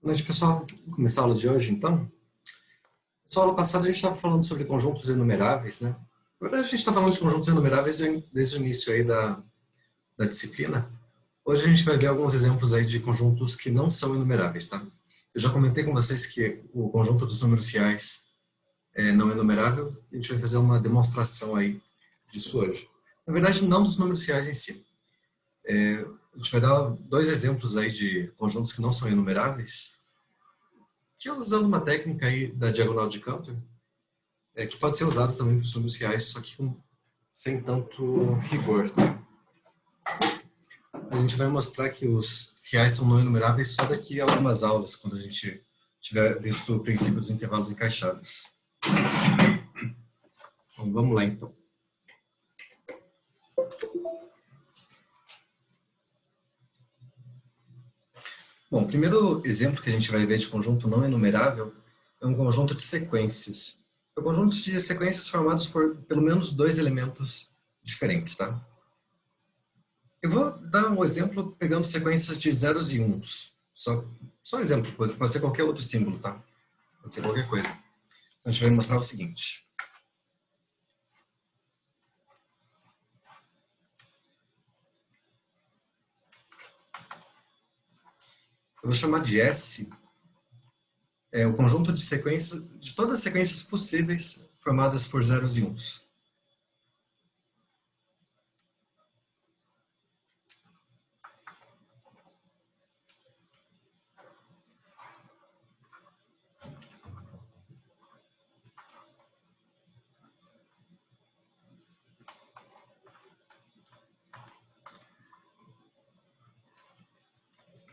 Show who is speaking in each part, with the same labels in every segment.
Speaker 1: Boa noite, pessoal. Vamos começar a aula de hoje, então. Pessoal, aula passada a gente estava falando sobre conjuntos enumeráveis, né? Na verdade, a gente está falando de conjuntos enumeráveis desde o início aí da disciplina. Hoje a gente vai ver alguns exemplos aí de conjuntos que não são enumeráveis, tá? Eu já comentei com vocês que o conjunto dos números reais é não enumerável. A gente vai fazer uma demonstração aí disso hoje. Na verdade, não dos números reais em si. A gente vai dar dois exemplos aí de conjuntos que não são enumeráveis, que é usando uma técnica aí da diagonal de Cantor, que pode ser usado também para os números reais, só que sem tanto rigor. A gente vai mostrar que os reais são não enumeráveis só daqui a algumas aulas, quando a gente tiver visto o princípio dos intervalos encaixados. Então, vamos lá, então. Bom, o primeiro exemplo que a gente vai ver de conjunto não enumerável é um conjunto de sequências. É um conjunto de sequências formados por pelo menos dois elementos diferentes, tá? Eu vou dar um exemplo pegando sequências de zeros e uns. Só um exemplo, pode ser qualquer outro símbolo, tá? Pode ser qualquer coisa. Então, a gente vai mostrar o seguinte. Eu vou chamar de S o conjunto de sequências, de todas as sequências possíveis formadas por zeros e uns.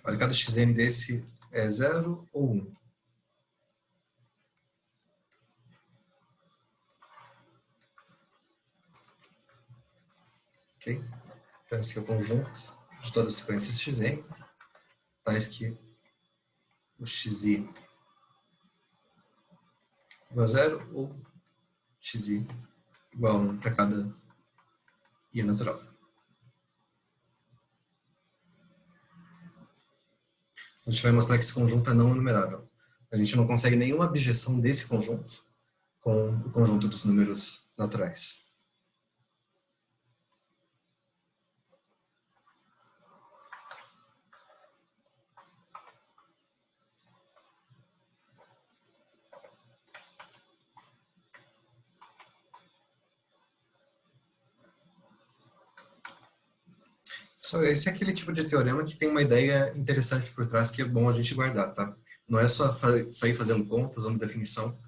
Speaker 1: Olha, cada xn desse é 0 ou 1. Ok? Então, esse aqui é o conjunto de todas as sequências xn, tais que o xi igual a 0 ou xi igual a 1 para cada i natural. A gente vai mostrar que esse conjunto é não enumerável. A gente não consegue nenhuma abjeção desse conjunto com o conjunto dos números naturais. Esse é aquele tipo de teorema que tem uma ideia interessante por trás que é bom a gente guardar, tá? Não é só sair fazendo conta, usando definição,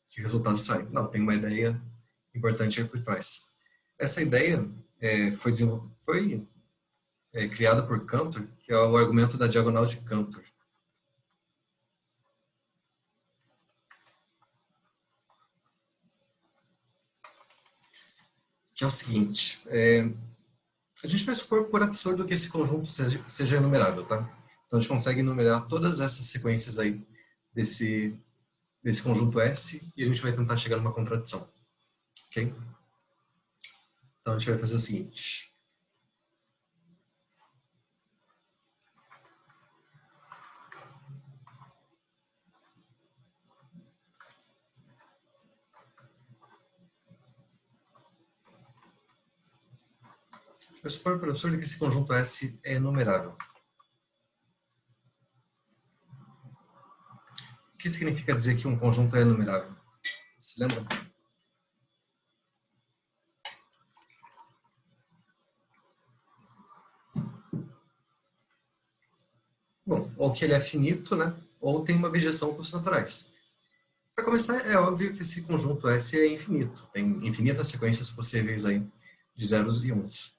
Speaker 1: que o resultado sai. Não, tem uma ideia importante aí por trás. Essa ideia foi criada por Cantor, que é o argumento da diagonal de Cantor. Que é o seguinte, a gente vai supor por absurdo que esse conjunto seja enumerável, tá? Então a gente consegue enumerar todas essas sequências aí desse conjunto S e a gente vai tentar chegar numa contradição, ok? Então a gente vai fazer o seguinte. A gente vai supor por absurdo que esse conjunto S é enumerável. O que significa dizer que um conjunto é enumerável? Se lembra? Bom, ou que ele é finito, né? Ou tem uma abjeção com os naturais. Para começar, é óbvio que esse conjunto S é infinito. Tem infinitas sequências possíveis aí de zeros e uns.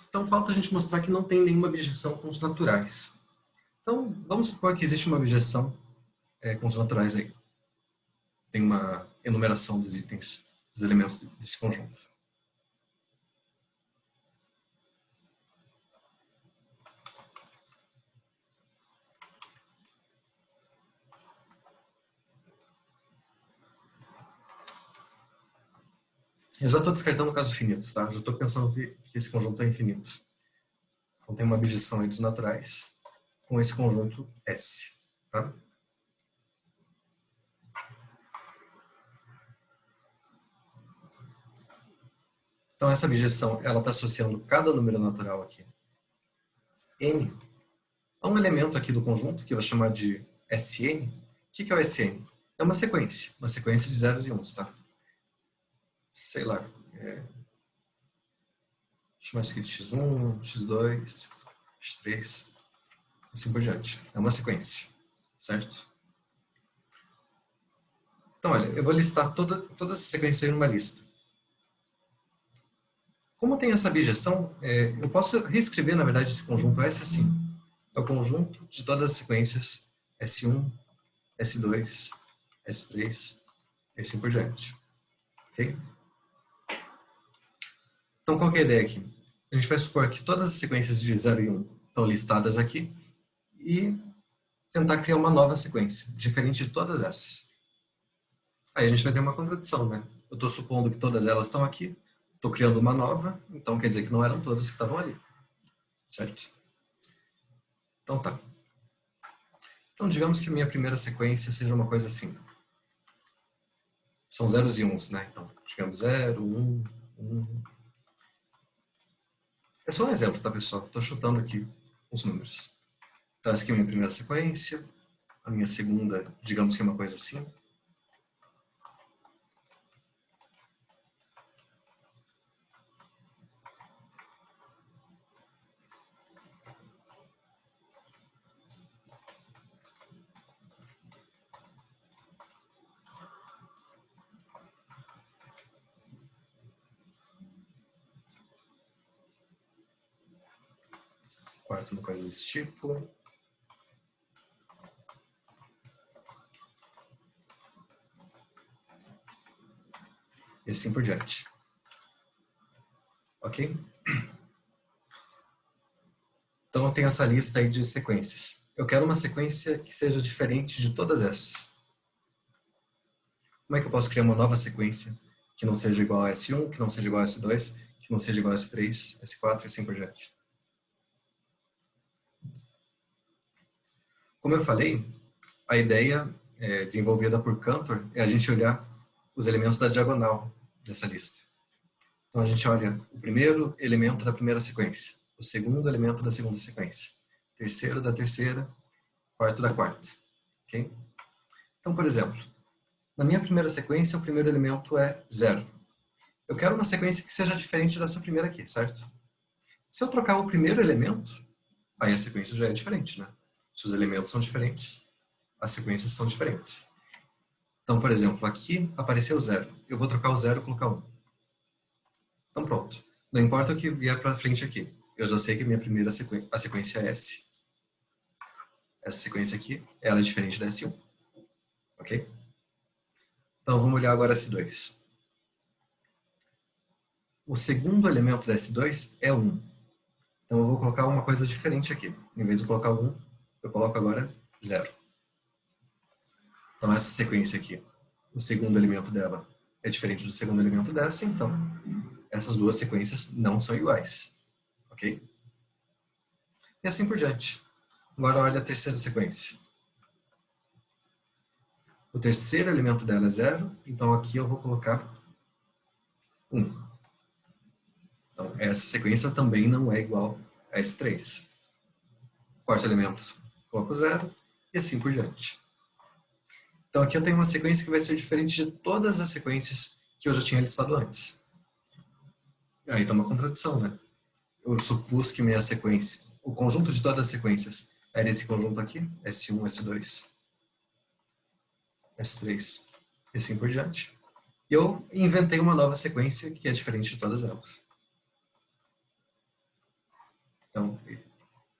Speaker 1: Então falta a gente mostrar que não tem nenhuma abjeção com os naturais. Então vamos supor que existe uma abjeção com os naturais aí. Tem uma enumeração dos itens, dos elementos desse conjunto. Eu já estou descartando o caso finito, tá? Já estou pensando que esse conjunto é infinito. Então tem uma abjeção aí dos naturais. com esse conjunto S. Tá? Então, essa abjeção está associando cada número natural aqui, n, a um elemento aqui do conjunto, que eu vou chamar de Sn. O que é o Sn? É uma sequência de zeros e uns, tá? Sei lá, chamar isso aqui de x1, x2, x3, assim por diante. É uma sequência, certo? Então, olha, eu vou listar toda essa sequência aí numa lista. Como tem essa abjeção, eu posso reescrever, na verdade, esse conjunto S assim. É o conjunto de todas as sequências S1, S2, S3, e assim por diante. Ok? Então, qual que é a ideia aqui? A gente vai supor que todas as sequências de 0 e 1 estão listadas aqui e tentar criar uma nova sequência, diferente de todas essas. Aí a gente vai ter uma contradição, né? Eu estou supondo que todas elas estão aqui, estou criando uma nova, então quer dizer que não eram todas que estavam ali. Certo? Então tá. Então digamos que minha primeira sequência seja uma coisa assim. São zeros e uns, né? Então, digamos 0, 1, 1. É só um exemplo, tá, pessoal? Estou chutando aqui os números. Então essa aqui é a minha primeira sequência. A minha segunda, digamos que é uma coisa assim. Quarta, uma coisa desse tipo. E assim por diante. Ok? Então eu tenho essa lista aí de sequências. Eu quero uma sequência que seja diferente de todas essas. Como é que eu posso criar uma nova sequência que não seja igual a S1, que não seja igual a S2, que não seja igual a S3, S4 e assim por diante? Como eu falei, a ideia desenvolvida por Cantor é a gente olhar os elementos da diagonal dessa lista. Então a gente olha o primeiro elemento da primeira sequência, o segundo elemento da segunda sequência, terceiro da terceira, quarto da quarta. Okay? Então, por exemplo, na minha primeira sequência, o primeiro elemento é 0. Eu quero uma sequência que seja diferente dessa primeira aqui, certo? Se eu trocar o primeiro elemento, aí a sequência já é diferente, né? Se os elementos são diferentes, as sequências são diferentes. Então, por exemplo, aqui apareceu 0. Eu vou trocar o 0 e colocar 1. Então, pronto. Não importa o que vier para frente aqui. Eu já sei que a minha primeira sequência, a sequência é S. Essa sequência aqui, ela é diferente da S1. Ok? Então, vamos olhar agora S2. O segundo elemento da S2 é 1. Então, eu vou colocar uma coisa diferente aqui. Em vez de colocar 1, eu coloco agora 0. Então, essa sequência aqui, o segundo elemento dela é diferente do segundo elemento dessa, então essas duas sequências não são iguais. Ok? E assim por diante. Agora olha a terceira sequência. O terceiro elemento dela é 0, então aqui eu vou colocar 1. Então essa sequência também não é igual a S3. Quarto elemento, coloco 0 e assim por diante. Então aqui eu tenho uma sequência que vai ser diferente de todas as sequências que eu já tinha listado antes. Aí está uma contradição, né? Eu supus que minha sequência, o conjunto de todas as sequências era esse conjunto aqui, S1, S2, S3 e assim por diante. E eu inventei uma nova sequência que é diferente de todas elas. Então,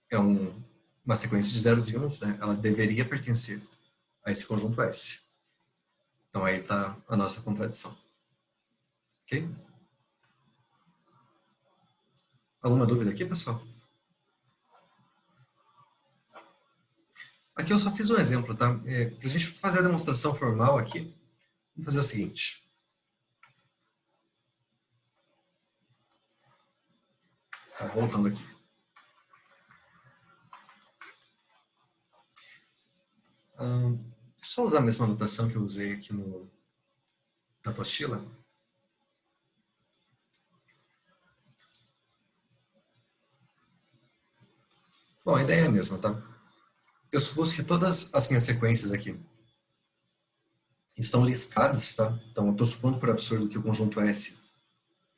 Speaker 1: é uma sequência de zeros e uns, né? Ela deveria pertencer a esse conjunto S. Então aí está a nossa contradição. Ok? Alguma dúvida aqui, pessoal? Aqui eu só fiz um exemplo, tá? Para a gente fazer a demonstração formal aqui, vamos fazer o seguinte. Tá, voltando aqui. Deixa eu só usar a mesma anotação que eu usei aqui na apostila. Bom, a ideia é a mesma, tá? Eu supus que todas as minhas sequências aqui estão listadas, tá? Então, eu estou supondo por absurdo que o conjunto S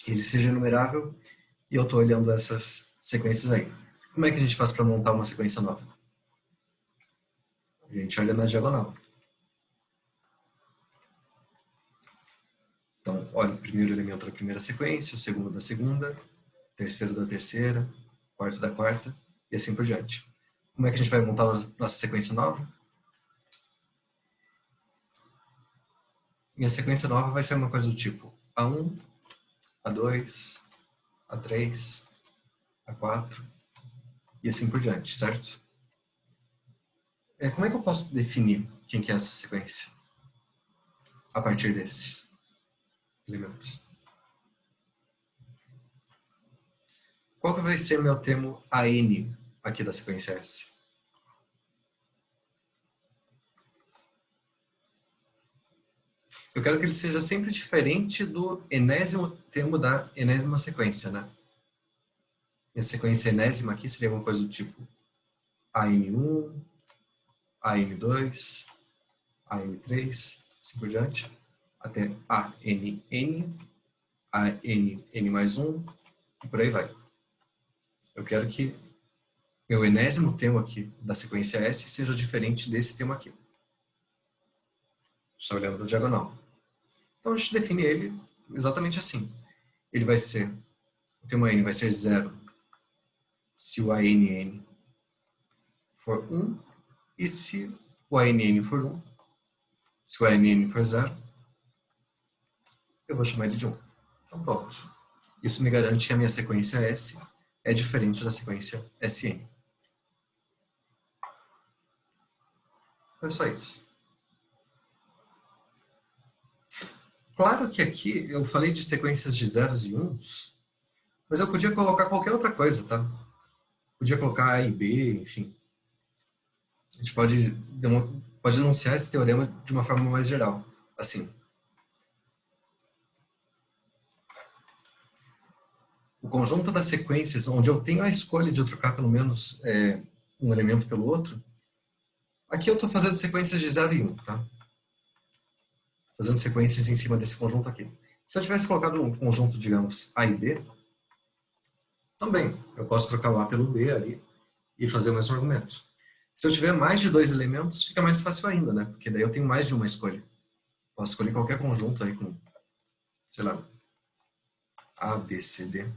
Speaker 1: ele seja enumerável e eu estou olhando essas sequências aí. Como é que a gente faz para montar uma sequência nova? A gente olha na diagonal. Então, olha o primeiro elemento da primeira sequência, o segundo da segunda, o terceiro da terceira, o quarto da quarta, e assim por diante. Como é que a gente vai montar a nossa sequência nova? Minha sequência nova vai ser uma coisa do tipo A1, A2, A3, A4, e assim por diante, certo? Como é que eu posso definir quem que é essa sequência? A partir desses elementos. Qual que vai ser meu termo AN aqui da sequência S? Eu quero que ele seja sempre diferente do enésimo termo da enésima sequência, né? E a sequência enésima aqui seria alguma coisa do tipo AN1, AN2, AN3, assim por diante, até ANN, ANN mais 1, e por aí vai. Eu quero que meu enésimo termo aqui da sequência S seja diferente desse termo aqui. Estou olhando para a diagonal. Então a gente define ele exatamente assim. Ele vai ser, o termo N vai ser 0 se o ANN for 1 e se o ANN for 1. Se o ANN for 0, eu vou chamar ele de 1. Então pronto. Isso me garante que a minha sequência S é diferente da sequência SN. Então é só isso. Claro que aqui eu falei de sequências de zeros e uns, mas eu podia colocar qualquer outra coisa, tá? Podia colocar A e B, enfim. A gente pode enunciar esse teorema de uma forma mais geral. Assim, o conjunto das sequências onde eu tenho a escolha de eu trocar pelo menos um elemento pelo outro, aqui eu estou fazendo sequências de 0 e 1, tá? Fazendo sequências em cima desse conjunto aqui. Se eu tivesse colocado um conjunto, digamos, A e B, também eu posso trocar o A pelo B ali e fazer o mesmo argumento. Se eu tiver mais de dois elementos, fica mais fácil ainda, né? Porque daí eu tenho mais de uma escolha. Posso escolher qualquer conjunto aí com, sei lá, A, B, C, D.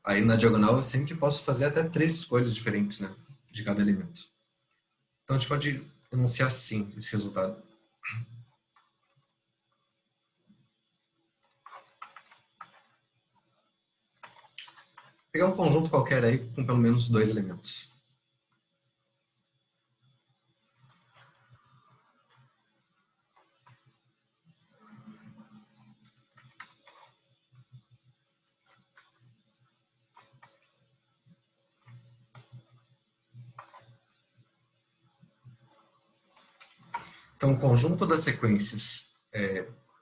Speaker 1: Aí na diagonal eu sempre posso fazer até três escolhas diferentes, né? De cada elemento. Então a gente pode enunciar assim esse resultado. Pegar um conjunto qualquer aí com pelo menos dois elementos. Então o conjunto das sequências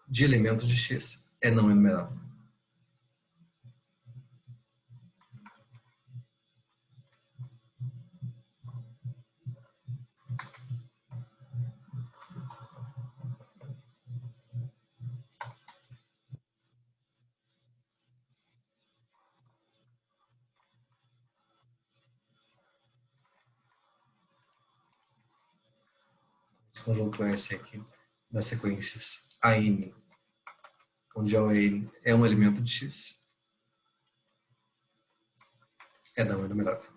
Speaker 1: de elementos de X é não enumerável. Esse conjunto S aqui das sequências AN, onde a N é um elemento de X, é não enumerável.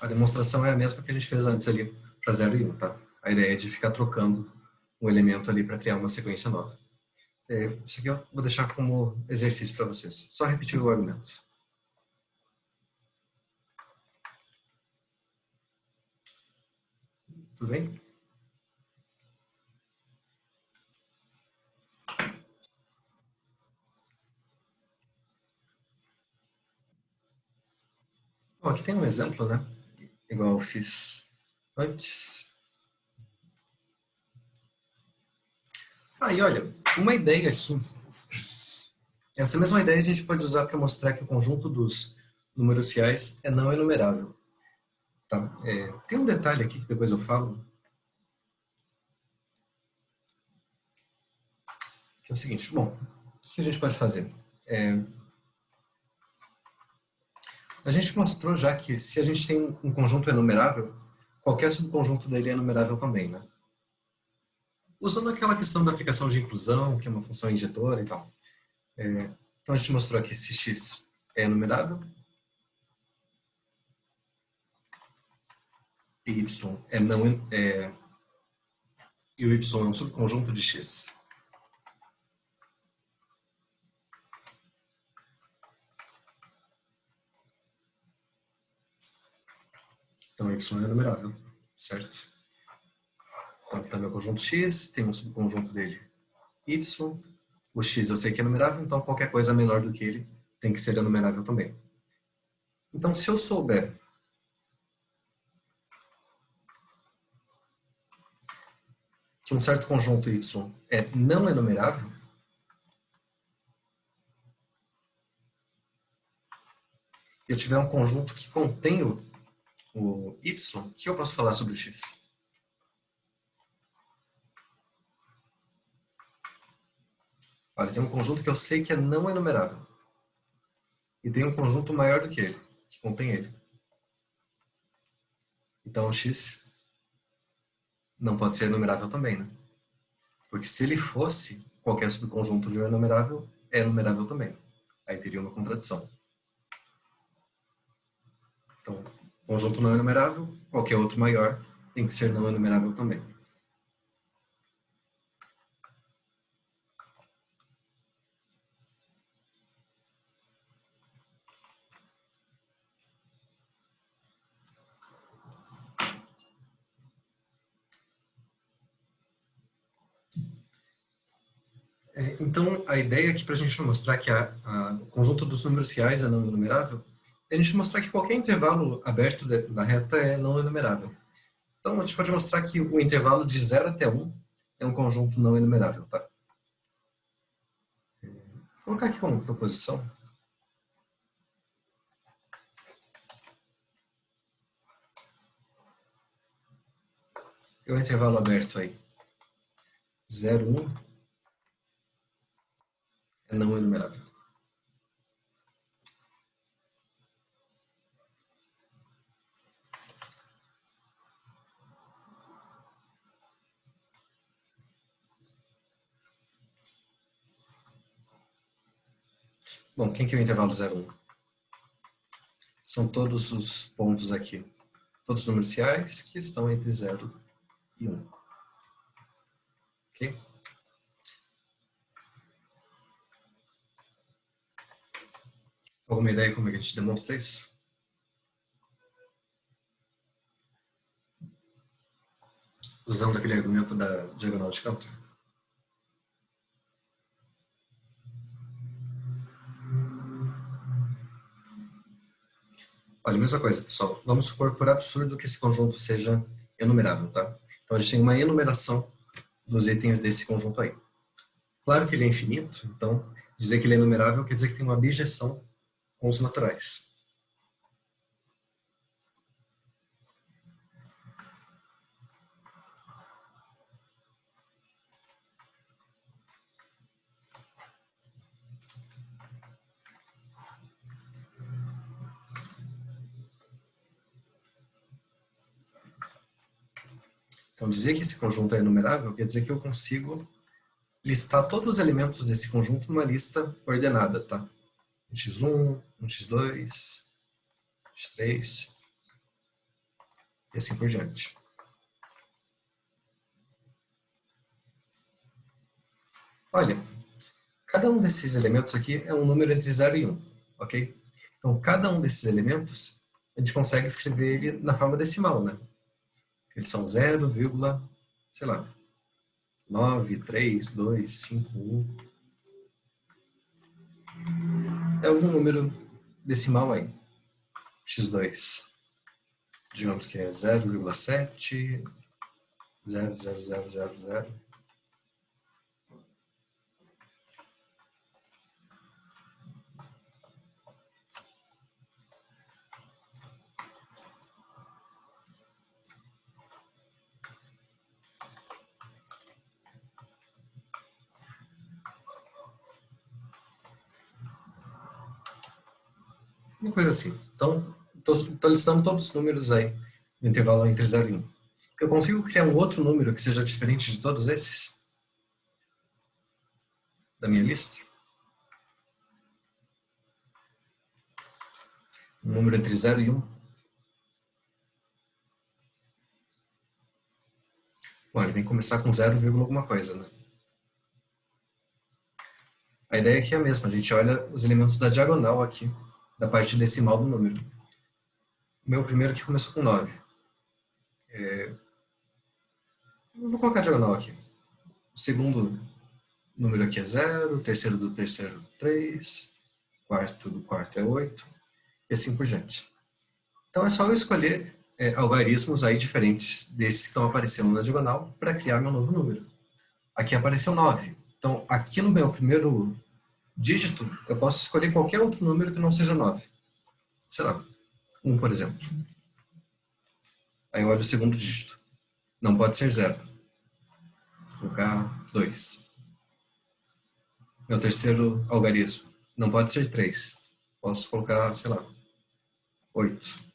Speaker 1: A demonstração é a mesma que a gente fez antes ali para 0 e 1, tá? A ideia é de ficar trocando um elemento ali para criar uma sequência nova. Isso aqui eu vou deixar como exercício para vocês. Só repetir o argumento. Tudo bem? Bom, aqui tem um exemplo, né? Igual eu fiz antes. E olha, uma ideia aqui. Essa mesma ideia a gente pode usar para mostrar que o conjunto dos números reais é não enumerável. Tá? Tem um detalhe aqui que depois eu falo, que é o seguinte. Bom, o que a gente pode fazer? A gente mostrou já que se a gente tem um conjunto enumerável, qualquer subconjunto dele é enumerável também, né? Usando aquela questão da aplicação de inclusão, que é uma função injetora e tal. Então a gente mostrou aqui se x é enumerável e y é não e o y é um subconjunto de x. Então y é enumerável, certo? Então aqui está meu conjunto x, tem um subconjunto dele y. O x eu sei que é enumerável, então qualquer coisa menor do que ele tem que ser enumerável também. Então se eu souber que um certo conjunto y é não enumerável, e eu tiver um conjunto que contém o y, o que eu posso falar sobre o x? Olha, tem um conjunto que eu sei que é não enumerável. E tem um conjunto maior do que ele, que contém ele. Então o x não pode ser enumerável também, né? Porque se ele fosse, qualquer subconjunto de um enumerável é enumerável também. Aí teria uma contradição. Então, conjunto não enumerável, qualquer outro maior tem que ser não enumerável também. Então, a ideia aqui para a gente mostrar que o conjunto dos números reais é não enumerável, é a gente mostrar que qualquer intervalo aberto da reta é não enumerável. Então, a gente pode mostrar que o intervalo de 0 até 1 é um conjunto não enumerável, tá? Vou colocar aqui como proposição. E o intervalo aberto aí, 0, 1, é não enumerável. Bom, quem que é o intervalo 0, 1? São todos os pontos aqui, todos os números reais que estão entre 0 e 1. Ok? Alguma ideia como é que a gente demonstra isso? Usando aquele argumento da diagonal de Cantor. Olha, mesma coisa, pessoal. Vamos supor por absurdo que esse conjunto seja enumerável, tá? Então a gente tem uma enumeração dos itens desse conjunto aí. Claro que ele é infinito, então dizer que ele é enumerável quer dizer que tem uma bijeção com os naturais. Então dizer que esse conjunto é enumerável quer dizer que eu consigo listar todos os elementos desse conjunto numa lista ordenada, tá? Um x1, um x2, x3 e assim por diante. Olha, cada um desses elementos aqui é um número entre 0 e 1, ok? Então, cada um desses elementos, a gente consegue escrever ele na forma decimal, né? Eles são 0, sei lá, 9, 3, 2, 5, 1. É algum número decimal aí. x2, digamos que é 0,7, 0,0000. Uma coisa assim. Então, estou listando todos os números aí, no intervalo entre 0 e 1. Eu consigo criar um outro número que seja diferente de todos esses? Da minha lista? Um número entre 0 e 1? Bom, ele tem que começar com 0, alguma coisa, né? A ideia aqui é a mesma, a gente olha os elementos da diagonal aqui, da parte decimal do número. O meu primeiro aqui começou com 9. Vou colocar a diagonal aqui. O segundo número aqui é 0, o terceiro do terceiro 3, o quarto do quarto é 8, e assim por diante. Então é só eu escolher algarismos aí diferentes desses que estão aparecendo na diagonal para criar meu novo número. Aqui apareceu 9. Então aqui no meu primeiro dígito, eu posso escolher qualquer outro número que não seja 9. Sei lá, 1, por exemplo. Aí eu olho o segundo dígito. Não pode ser 0. Vou colocar 2. Meu terceiro algarismo. Não pode ser 3. Posso colocar, sei lá, 8.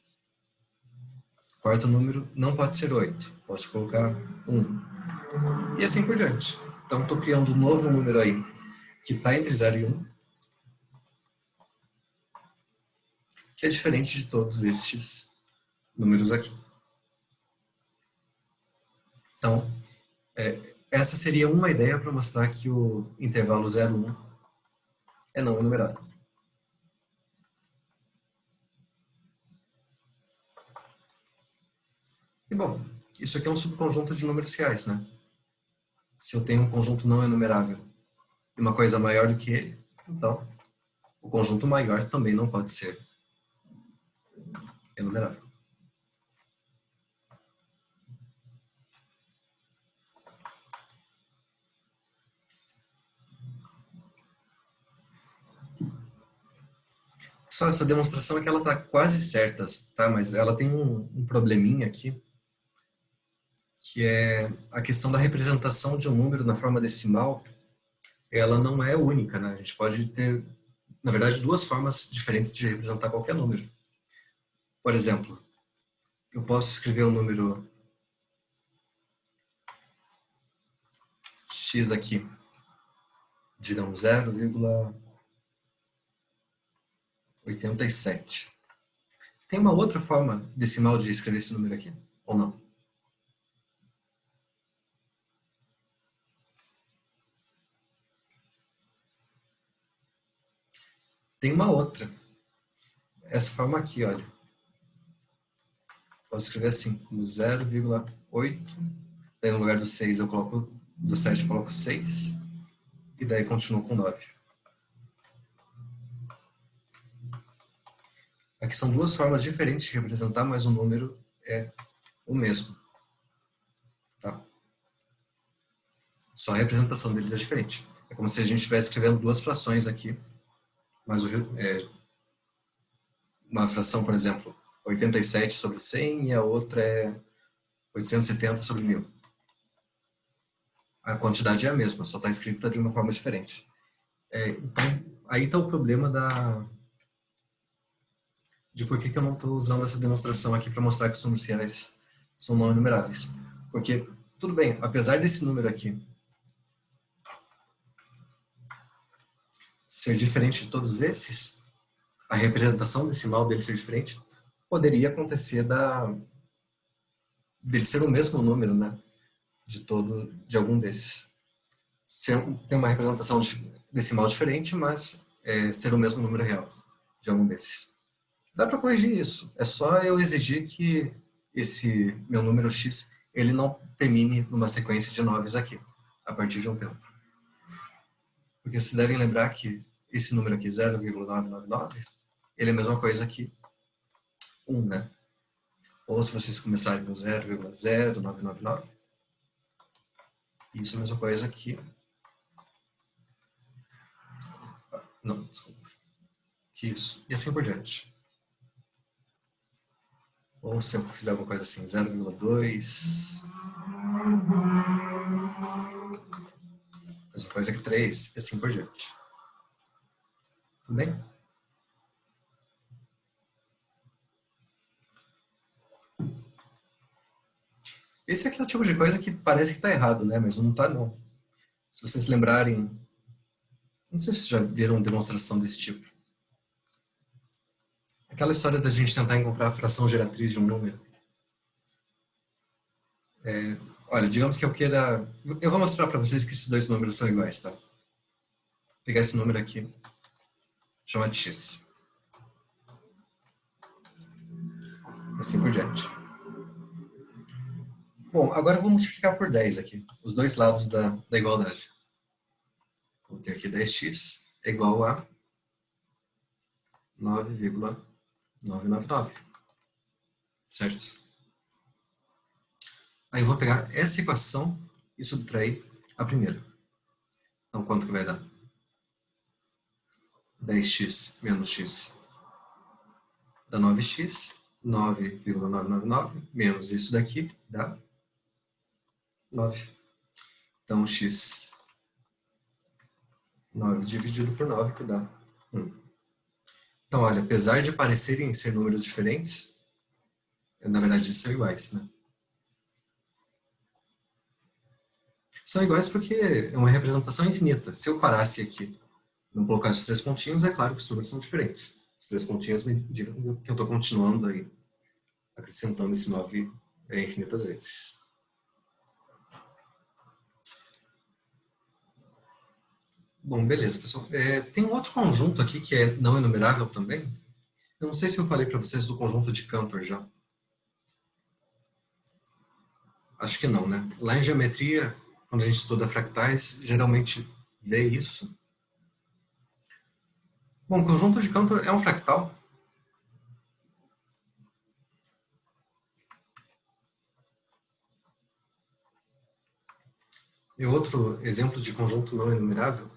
Speaker 1: Quarto número não pode ser 8. Posso colocar 1. E assim por diante. Então estou criando um novo número aí que está entre 0 e 1, que é diferente de todos estes números aqui. Então, essa seria uma ideia para mostrar que o intervalo 0, 1 é não enumerável. E bom, isso aqui é um subconjunto de números reais, né? Se eu tenho um conjunto não enumerável e uma coisa maior do que ele, então o conjunto maior também não pode ser enumerável. Só essa demonstração é que ela está quase certa, tá? Mas ela tem um probleminha aqui, que é a questão da representação de um número na forma decimal. Ela não é única, né? A gente pode ter, na verdade, duas formas diferentes de representar qualquer número. Por exemplo, eu posso escrever o número x aqui, digamos 0,87. Tem uma outra forma decimal de escrever esse número aqui, ou não? Tem uma outra. Essa forma aqui, olha. Posso escrever assim, como 0,8. Daí no lugar do 6 eu coloco, do 7 eu coloco 6. E daí continuo com 9. Aqui são duas formas diferentes de representar, mas o número é o mesmo. Tá? Só a representação deles é diferente. É como se a gente estivesse escrevendo duas frações aqui. Mas uma fração, por exemplo, 87 sobre 100 e a outra é 870 sobre 1000. A quantidade é a mesma, só está escrita de uma forma diferente. Então, aí está o problema de por que eu não estou usando essa demonstração aqui para mostrar que os números reais são não enumeráveis. Porque, tudo bem, apesar desse número aqui ser diferente de todos esses, a representação decimal dele ser diferente, poderia acontecer dele ser o mesmo número, né? De algum desses. Tem uma representação decimal diferente, mas ser o mesmo número real de algum desses. Dá para corrigir isso. É só eu exigir que esse meu número x ele não termine numa sequência de 9 aqui, a partir de um tempo. Porque vocês devem lembrar que esse número aqui, 0,999, ele é a mesma coisa que 1, né? Ou se vocês começarem com 0,0999, isso é a mesma coisa aqui. Não, desculpa. Que isso. E assim por diante. Ou se eu fizer alguma coisa assim, 0,2. Mesma coisa que 3, e assim por diante. Tudo bem? Esse aqui é o tipo de coisa que parece que está errado, né? Mas não está, não. Se vocês se lembrarem, não sei se vocês já viram demonstração desse tipo. Aquela história da gente tentar encontrar a fração geratriz de um número. Olha, digamos que eu queira... Eu vou mostrar para vocês que esses dois números são iguais, tá? Vou pegar esse número aqui, chamar de x. Assim por diante. Bom, agora eu vou multiplicar por 10 aqui, os dois lados da igualdade. Vou ter aqui 10x é igual a 9,999. Certo? Aí eu vou pegar essa equação e subtrair a primeira. Então, quanto que vai dar? 10x menos x dá 9x, 9,999 menos isso daqui dá 9. Então, x 9 dividido por 9 que dá 1. Então, olha, apesar de parecerem ser números diferentes, na verdade eles são iguais, né? São iguais porque é uma representação infinita. Se eu parasse aqui, não colocasse os três pontinhos, é claro que os números são diferentes. Os três pontinhos me indicam que eu estou continuando aí, acrescentando esse 9 infinitas vezes. Bom, beleza, pessoal. Tem um outro conjunto aqui que é não enumerável também. Eu não sei se eu falei para vocês do conjunto de Cantor já. Acho que não, né? Lá em geometria, quando a gente estuda fractais, geralmente vê isso. Bom, o conjunto de Cantor é um fractal. E outro exemplo de conjunto não enumerável,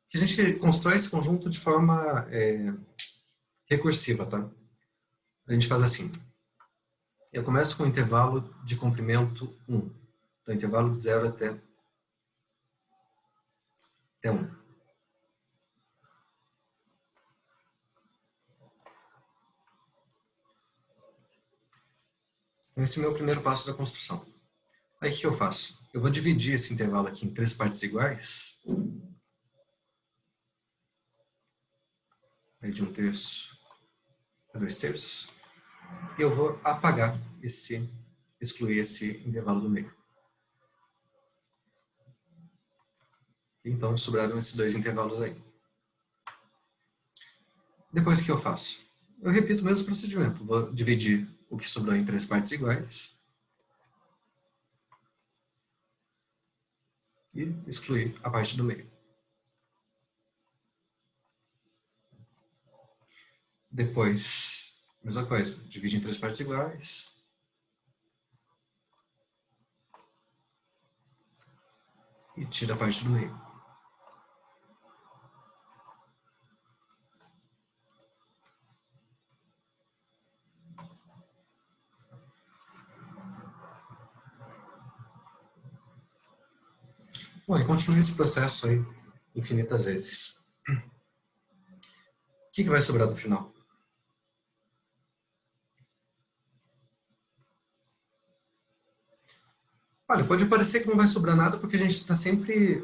Speaker 1: que a gente constrói esse conjunto de forma recursiva, tá? A gente faz assim. Eu começo com um intervalo de comprimento 1. Então, intervalo de 0 até 1. Esse é o meu primeiro passo da construção. Aí o que eu faço? Eu vou dividir esse intervalo aqui em 3 partes iguais. Aí de 1/3 a 2/3. E eu vou apagar excluir esse intervalo do meio. Então sobraram esses dois intervalos aí. Depois o que eu faço? Eu repito o mesmo procedimento. Vou dividir o que sobrou em 3 partes iguais. E excluir a parte do meio. Depois, mesma coisa, divide em 3 partes iguais. E tira a parte do meio. Bom, e continua esse processo aí infinitas vezes. O que vai sobrar no final? Olha, pode parecer que não vai sobrar nada porque a gente está sempre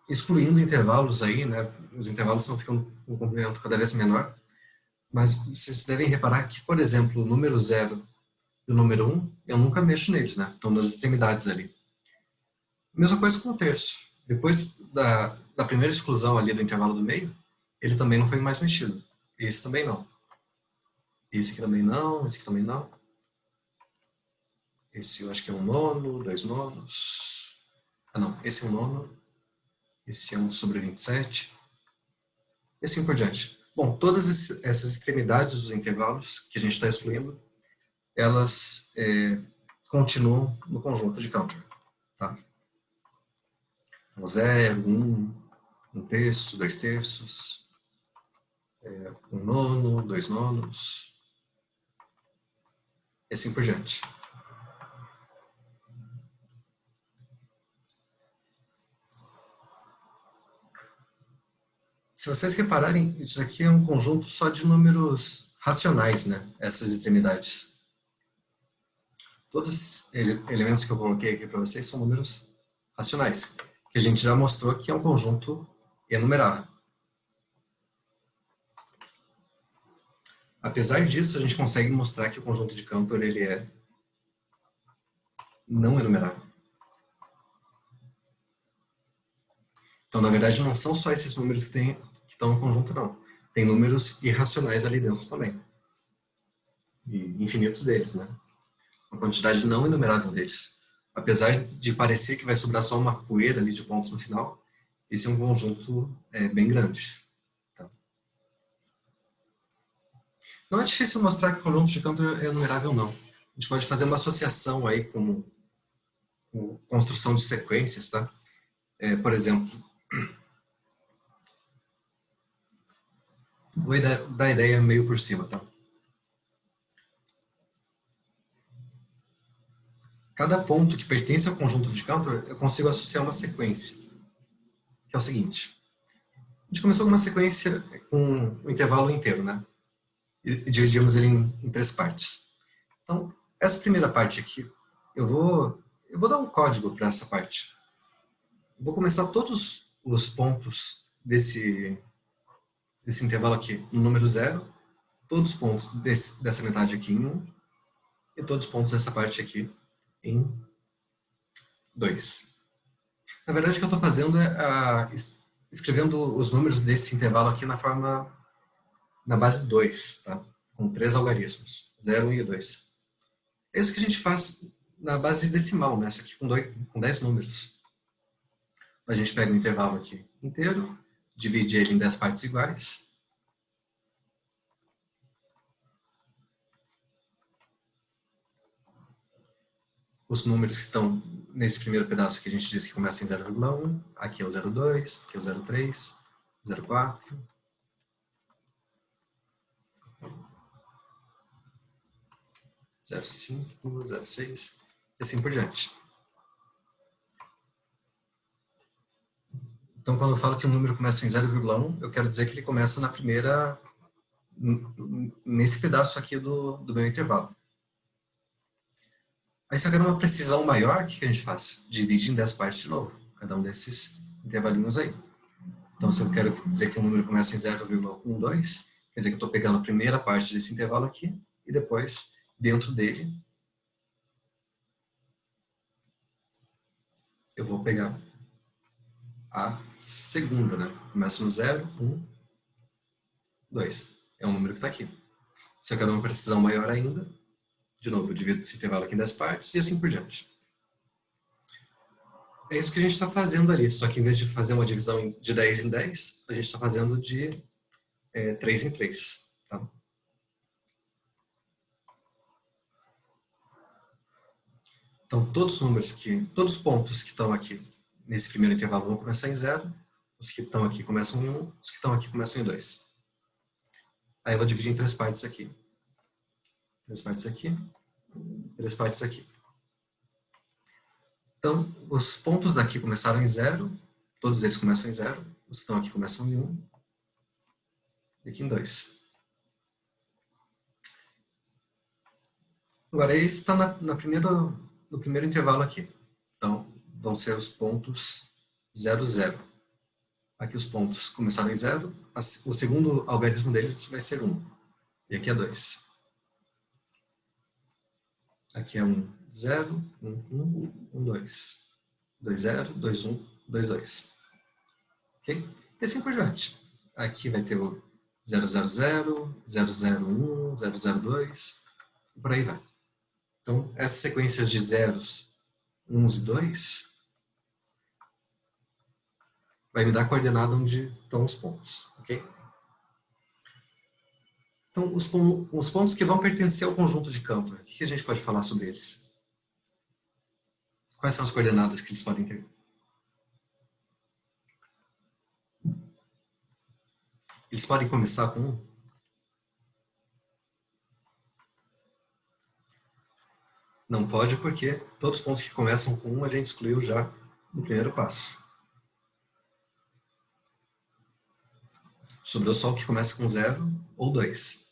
Speaker 1: excluindo intervalos aí, né? Os intervalos estão ficando com um comprimento cada vez menor. Mas vocês devem reparar que, por exemplo, o número 0 e o número 1, eu nunca mexo neles, né? Estão nas extremidades ali. Mesma coisa com o terço. Depois da primeira exclusão ali do intervalo do meio, ele também não foi mais mexido. Esse também não. Esse aqui também não, esse aqui também não. Esse eu acho que é um nono, 2 nonos. Ah não, esse é um nono. Esse é 1/27. E assim por diante. Bom, todas essas extremidades dos intervalos que a gente está excluindo, elas continuam no conjunto de Cantor. Tá? Então, 0, 1 terço, 2 terços, 1 nono, 2 nonos, e assim por diante. Se vocês repararem, isso aqui é um conjunto só de números racionais, né? Essas extremidades. Todos os elementos que eu coloquei aqui para vocês são números racionais, que a gente já mostrou que é um conjunto enumerável. Apesar disso, a gente consegue mostrar que o conjunto de Cantor ele é não enumerável. Então, na verdade, não são só esses números que estão no conjunto, não. Tem números irracionais ali dentro também. E infinitos deles, né? Uma quantidade não enumerável deles. Apesar de parecer que vai sobrar só uma poeira ali de pontos no final, esse é um conjunto bem grande. Tá? Não é difícil mostrar que o conjunto de Cantor é enumerável, não. A gente pode fazer uma associação aí com construção de sequências, tá? Por exemplo, vou dar a ideia meio por cima, tá? Cada ponto que pertence ao conjunto de Cantor, eu consigo associar uma sequência, que é o seguinte. A gente começou com uma sequência com um intervalo inteiro, né? E dividimos ele em 3 partes. Então, essa primeira parte aqui, eu vou dar um código para essa parte. Eu vou começar todos os pontos desse intervalo aqui no número 0, todos os pontos dessa metade aqui em 1, e todos os pontos dessa parte aqui em 2. Na verdade, o que eu estou fazendo é escrevendo os números desse intervalo aqui na base 2, tá? Com 3 algarismos, 0, 1 e 2. É isso que a gente faz na base decimal, né? Essa aqui com 10 números. A gente pega o intervalo aqui inteiro, divide ele em 10 partes iguais. Os números que estão nesse primeiro pedaço que a gente disse que começa em 0,1, aqui é o 0,2, aqui é o 0,3, 0,4, 0,5, 0,6 e assim por diante. Então, quando eu falo que o número começa em 0,1, eu quero dizer que ele começa nesse pedaço aqui do meu intervalo. Aí, se eu quero uma precisão maior, o que a gente faz? Divide em 10 partes de novo, cada um desses intervalinhos aí. Então, se eu quero dizer que o número começa em 0,12, quer dizer que eu estou pegando a primeira parte desse intervalo aqui e depois, dentro dele, eu vou pegar a segunda, né? Começa no 0, 1, 2. É um número que está aqui. Se eu quero uma precisão maior ainda, de novo, eu divido esse intervalo aqui em 10 partes e assim por diante. É isso que a gente está fazendo ali, só que em vez de fazer uma divisão de 10 em 10, a gente está fazendo de 3 em 3. Tá? Então, todos os pontos que estão aqui nesse primeiro intervalo vão começar em 0, os que estão aqui começam em 1, os que estão aqui começam em 2. Aí eu vou dividir em 3 partes aqui. 3 partes aqui, 3 partes aqui. Então, os pontos daqui começaram em 0, todos eles começam em 0, os que estão aqui começam em 1, e aqui em 2. Agora, esse está no primeiro intervalo aqui. Então, vão ser os pontos 0, 0. Aqui os pontos começaram em 0, o segundo algarismo deles vai ser 1. E aqui é 2. Aqui é 1, 0, 1, 1, 1, 2. 2, 0, 2, 1, 2, 2. Ok? E assim por diante. Aqui vai ter o 0, 0, 0, 0, 0, 1, 0, 0, 2, e por aí vai. Então, essas sequências de zeros, 1 e 2 vai me dar a coordenada onde estão os pontos. Ok? Então, os pontos que vão pertencer ao conjunto de Cantor, o que a gente pode falar sobre eles? Quais são as coordenadas que eles podem ter? Eles podem começar com 1? Não pode, porque todos os pontos que começam com 1 a gente excluiu já no primeiro passo. Sobrou só o que começa com 0 ou 2.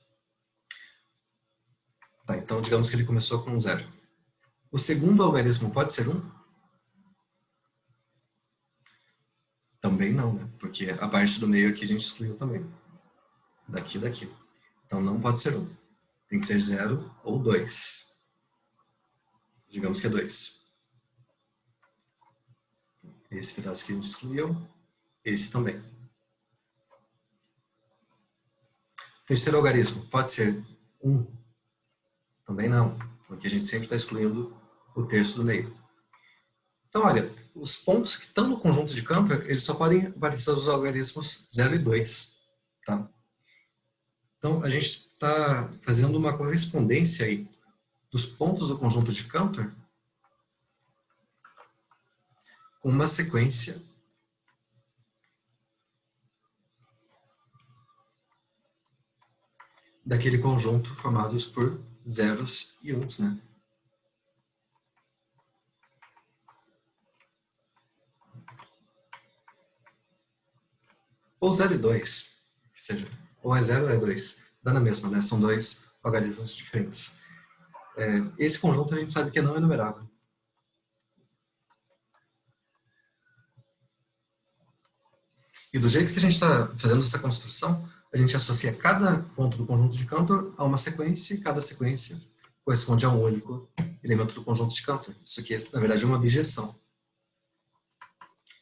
Speaker 1: Tá, então digamos que ele começou com 0. O segundo algarismo pode ser 1? Também não, né? Porque a parte do meio aqui a gente excluiu também. Daqui e daqui. Então não pode ser 1. Tem que ser 0 ou 2. Digamos que é 2. Esse pedaço que a gente excluiu. Esse também. Terceiro algarismo pode ser 1? Também não, porque a gente sempre está excluindo o terço do meio. Então, olha, os pontos que estão no conjunto de Cantor, eles só podem aparecer os algarismos 0 e 2. Tá? Então, a gente está fazendo uma correspondência aí dos pontos do conjunto de Cantor com uma sequência daquele conjunto formados por zeros e uns, né? Ou 0 e 2, que seja. Ou é 0 ou é 2. Dá na mesma, né? São dois algarismos diferentes. Esse conjunto a gente sabe que não é numerável. E do jeito que a gente está fazendo essa construção, a gente associa cada ponto do conjunto de Cantor a uma sequência, e cada sequência corresponde a um único elemento do conjunto de Cantor. Isso aqui, na verdade, é uma bijeção.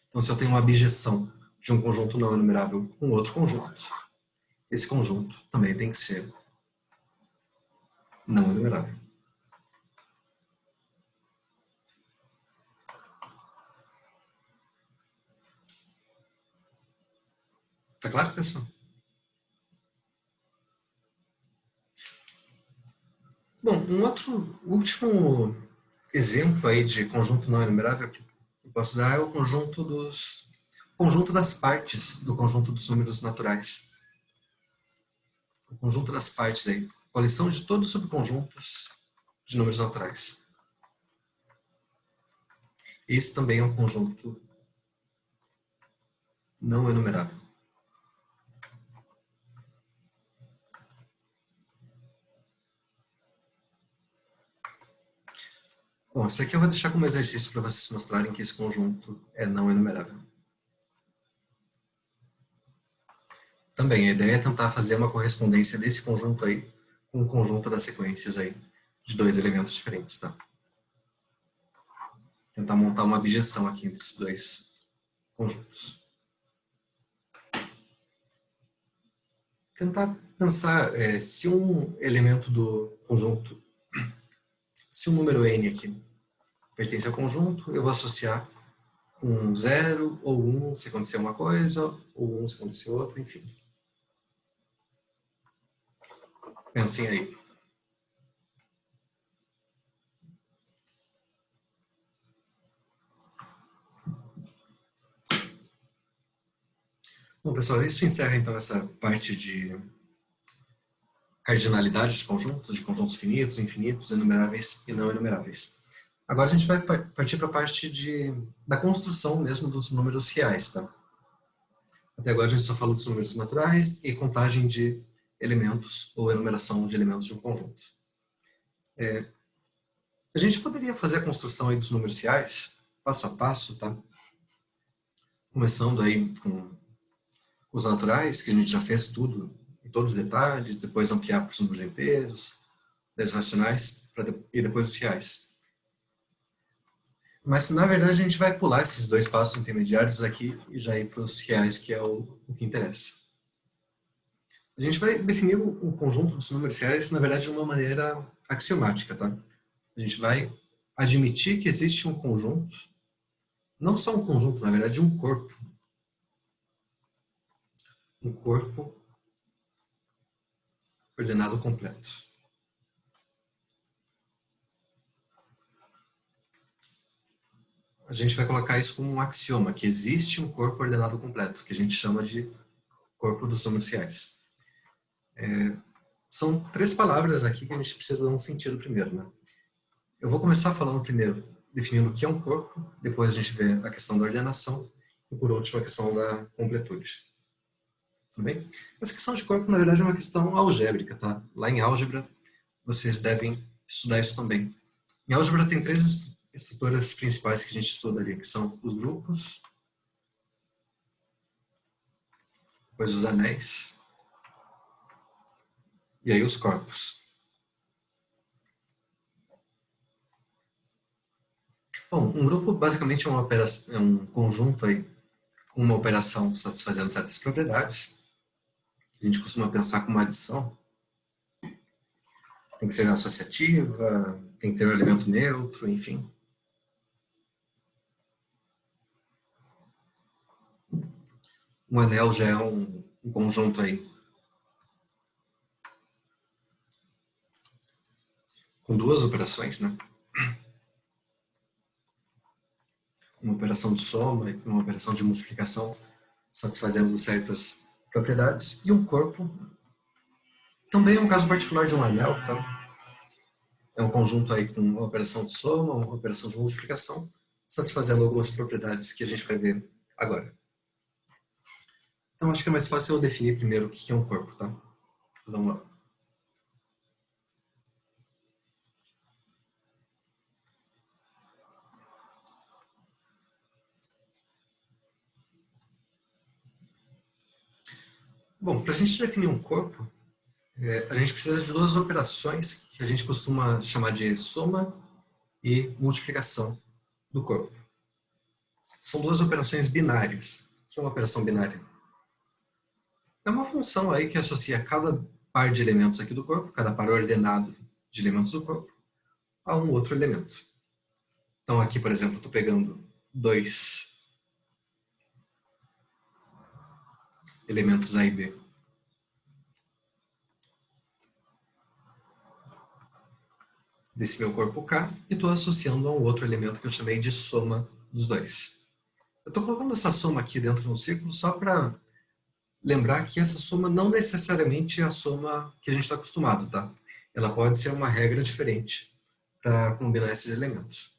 Speaker 1: Então, se eu tenho uma bijeção de um conjunto não enumerável com outro conjunto, esse conjunto também tem que ser não enumerável. Tá claro, pessoal? Bom, um outro último exemplo aí de conjunto não enumerável que eu posso dar é o conjunto das partes do conjunto dos números naturais. O conjunto das partes aí, coleção de todos os subconjuntos de números naturais. Esse também é um conjunto não enumerável. Bom, isso aqui eu vou deixar como exercício para vocês mostrarem que esse conjunto é não enumerável. Também a ideia é tentar fazer uma correspondência desse conjunto aí com o conjunto das sequências aí de dois elementos diferentes, tá? Tentar montar uma abjeção aqui desses dois conjuntos. Tentar pensar se um elemento do conjunto, se um número n aqui pertence ao conjunto, eu vou associar um 0 ou 1 se acontecer uma coisa, ou 1 se acontecer outra, enfim. Pensem aí. Bom, pessoal, isso encerra então essa parte de cardinalidade de conjuntos finitos, infinitos, enumeráveis e não enumeráveis. Agora a gente vai partir para a parte da construção mesmo dos números reais, tá? Até agora a gente só falou dos números naturais e contagem de elementos ou enumeração de elementos de um conjunto. A gente poderia fazer a construção aí dos números reais, passo a passo, tá? Começando aí com os naturais, que a gente já fez tudo, em todos os detalhes, depois ampliar para os números inteiros, os racionais e depois os reais. Mas, na verdade, a gente vai pular esses dois passos intermediários aqui e já ir para os reais, que é o que interessa. A gente vai definir o conjunto dos números reais, na verdade, de uma maneira axiomática, tá? A gente vai admitir que existe um conjunto, não só um conjunto, na verdade, um corpo. Um corpo ordenado completo. A gente vai colocar isso como um axioma, que existe um corpo ordenado completo, que a gente chama de corpo dos números reais. São 3 palavras aqui que a gente precisa dar um sentido primeiro, né? Eu vou começar falando primeiro, definindo o que é um corpo, depois a gente vê a questão da ordenação e, por último, a questão da completude. Tudo bem? Essa questão de corpo, na verdade, é uma questão algébrica, tá? Lá em álgebra, vocês devem estudar isso também. Em álgebra tem 3 estruturas principais que a gente estuda ali, que são os grupos, depois os anéis, e aí os corpos. Bom, um grupo basicamente é um conjunto aí, com uma operação satisfazendo certas propriedades. A gente costuma pensar como adição. Tem que ser associativa, tem que ter um elemento neutro, enfim. Um anel já é um conjunto aí com 2 operações, né? Uma operação de soma e uma operação de multiplicação, satisfazendo certas propriedades. E um corpo também é um caso particular de um anel, tá? É um conjunto aí com uma operação de soma, uma operação de multiplicação, satisfazendo algumas propriedades que a gente vai ver agora. Então, acho que é mais fácil eu definir primeiro o que é um corpo, tá? Vamos lá. Bom, para a gente definir um corpo, a gente precisa de 2 operações que a gente costuma chamar de soma e multiplicação do corpo. São 2 operações binárias. O que é uma operação binária? É uma função aí que associa cada par de elementos aqui do corpo, cada par ordenado de elementos do corpo, a um outro elemento. Então aqui, por exemplo, estou pegando 2 elementos A e B. Desse meu corpo K, e estou associando a um outro elemento que eu chamei de soma dos 2. Eu estou colocando essa soma aqui dentro de um círculo só para lembrar que essa soma não necessariamente é a soma que a gente está acostumado, tá? Ela pode ser uma regra diferente para combinar esses elementos.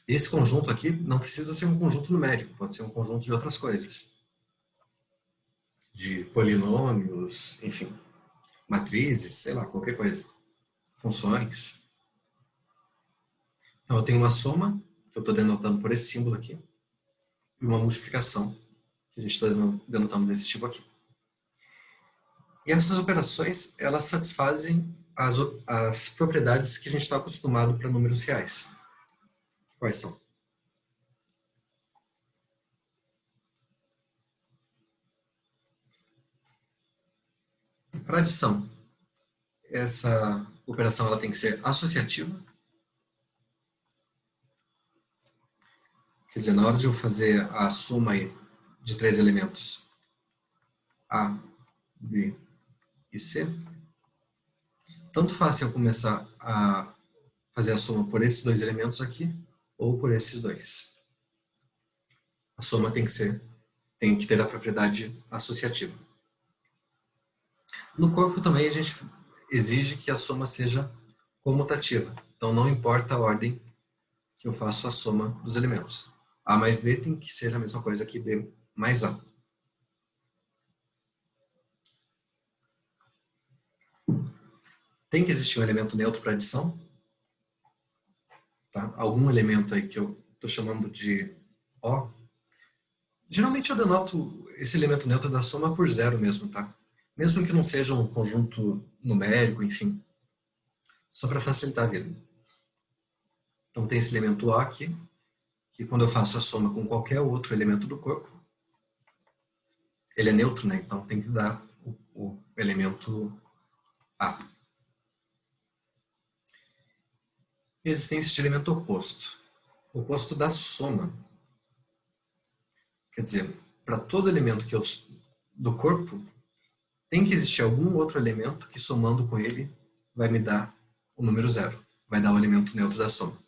Speaker 1: Esse conjunto aqui não precisa ser um conjunto numérico, pode ser um conjunto de outras coisas. De polinômios, enfim, matrizes, sei lá, qualquer coisa. Funções. Então eu tenho uma soma, que eu estou denotando por esse símbolo aqui, e uma multiplicação, que a gente está denotando desse tipo aqui. E essas operações, elas satisfazem as propriedades que a gente está acostumado para números reais. Quais são? Para adição, essa operação ela tem que ser associativa. Quer dizer, na hora de eu fazer a soma aí de 3 elementos, A, B e C, tanto faz se eu começar a fazer a soma por esses 2 elementos aqui, ou por esses 2. A soma tem que ter a propriedade associativa. No corpo também a gente exige que a soma seja comutativa. Então não importa a ordem que eu faço a soma dos elementos. A mais B tem que ser a mesma coisa que B mais A. Tem que existir um elemento neutro para adição. Tá? Algum elemento aí que eu estou chamando de O. Geralmente eu denoto esse elemento neutro da soma por 0 mesmo, tá? Mesmo que não seja um conjunto numérico, enfim. Só para facilitar a vida. Então tem esse elemento O aqui, que quando eu faço a soma com qualquer outro elemento do corpo, ele é neutro, né? Então tem que dar o elemento A. Existência de elemento oposto. Oposto da soma. Quer dizer, para todo elemento do corpo, tem que existir algum outro elemento que, somando com ele, vai me dar o número 0. Vai dar o elemento neutro da soma.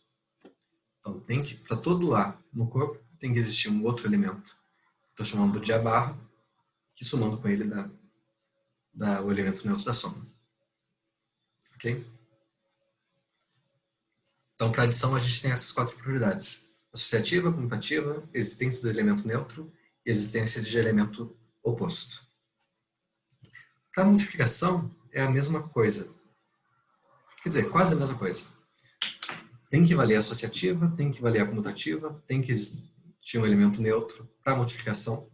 Speaker 1: Então, para todo A no corpo, tem que existir um outro elemento. Estou chamando de A barra, que somando com ele dá o elemento neutro da soma. Ok? Então, para adição, a gente tem essas 4 propriedades. Associativa, comutativa, existência do elemento neutro e existência de elemento oposto. Para multiplicação, é a mesma coisa. Quer dizer, quase a mesma coisa. Tem que valer a associativa, tem que valer a comutativa, tem que existir um elemento neutro para multiplicação,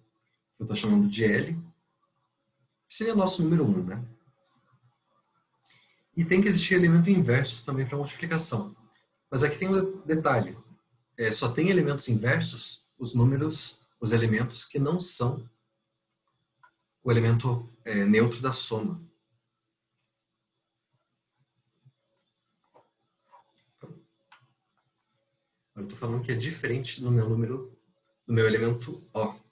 Speaker 1: que eu estou chamando de L. Seria o nosso número 1, né? E tem que existir elemento inverso também para multiplicação. Mas aqui tem um detalhe. Só tem elementos inversos os elementos que não são o elemento neutro da soma. Eu estou falando que é diferente do meu número, do meu elemento O.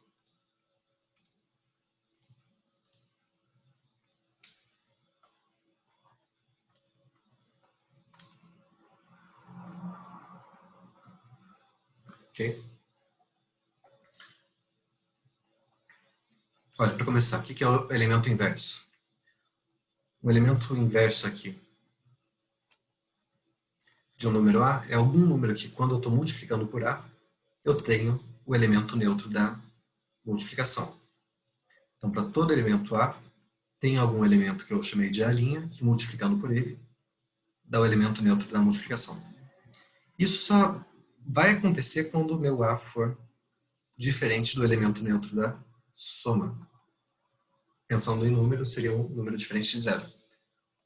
Speaker 1: Ok? Olha, para começar, o que é o elemento inverso? O elemento inverso aqui de um número A é algum número que, quando eu estou multiplicando por A, eu tenho o elemento neutro da multiplicação. Então, para todo elemento A, tem algum elemento que eu chamei de A', que multiplicando por ele, dá o elemento neutro da multiplicação. Isso só vai acontecer quando o meu A for diferente do elemento neutro da soma. Pensando em número, seria um número diferente de zero.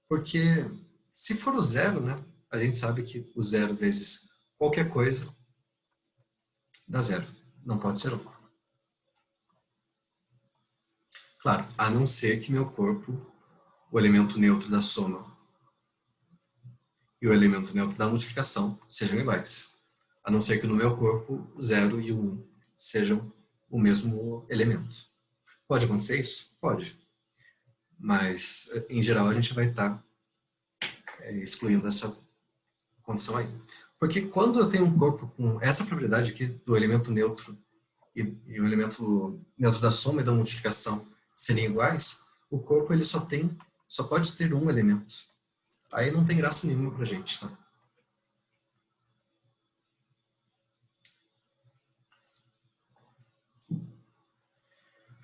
Speaker 1: Porque se for o zero, né, a gente sabe que o zero vezes qualquer coisa dá zero. Não pode ser 1. Claro, a não ser que meu corpo, o elemento neutro da soma e o elemento neutro da multiplicação sejam iguais. A não ser que no meu corpo o 0 e o 1 sejam o mesmo elemento. Pode acontecer isso? Pode. Mas, em geral, a gente vai estar excluindo essa condição aí. Porque quando eu tenho um corpo com essa propriedade aqui do elemento neutro e o elemento neutro da soma e da multiplicação serem iguais, o corpo ele só pode ter um elemento. Aí não tem graça nenhuma pra gente, tá?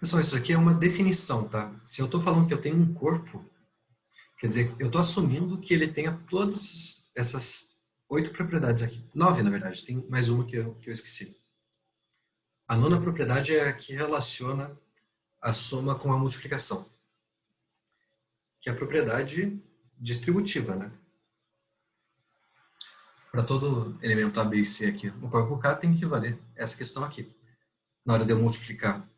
Speaker 1: Pessoal, isso aqui é uma definição, tá? Se eu estou falando que eu tenho um corpo, quer dizer, eu estou assumindo que ele tenha todas essas 8 propriedades aqui. 9, na verdade, tem mais uma que eu esqueci. A nona propriedade é a que relaciona a soma com a multiplicação, que é a propriedade distributiva, né? Para todo elemento A, B e C aqui no corpo K tem que valer essa questão aqui. Na hora de eu multiplicar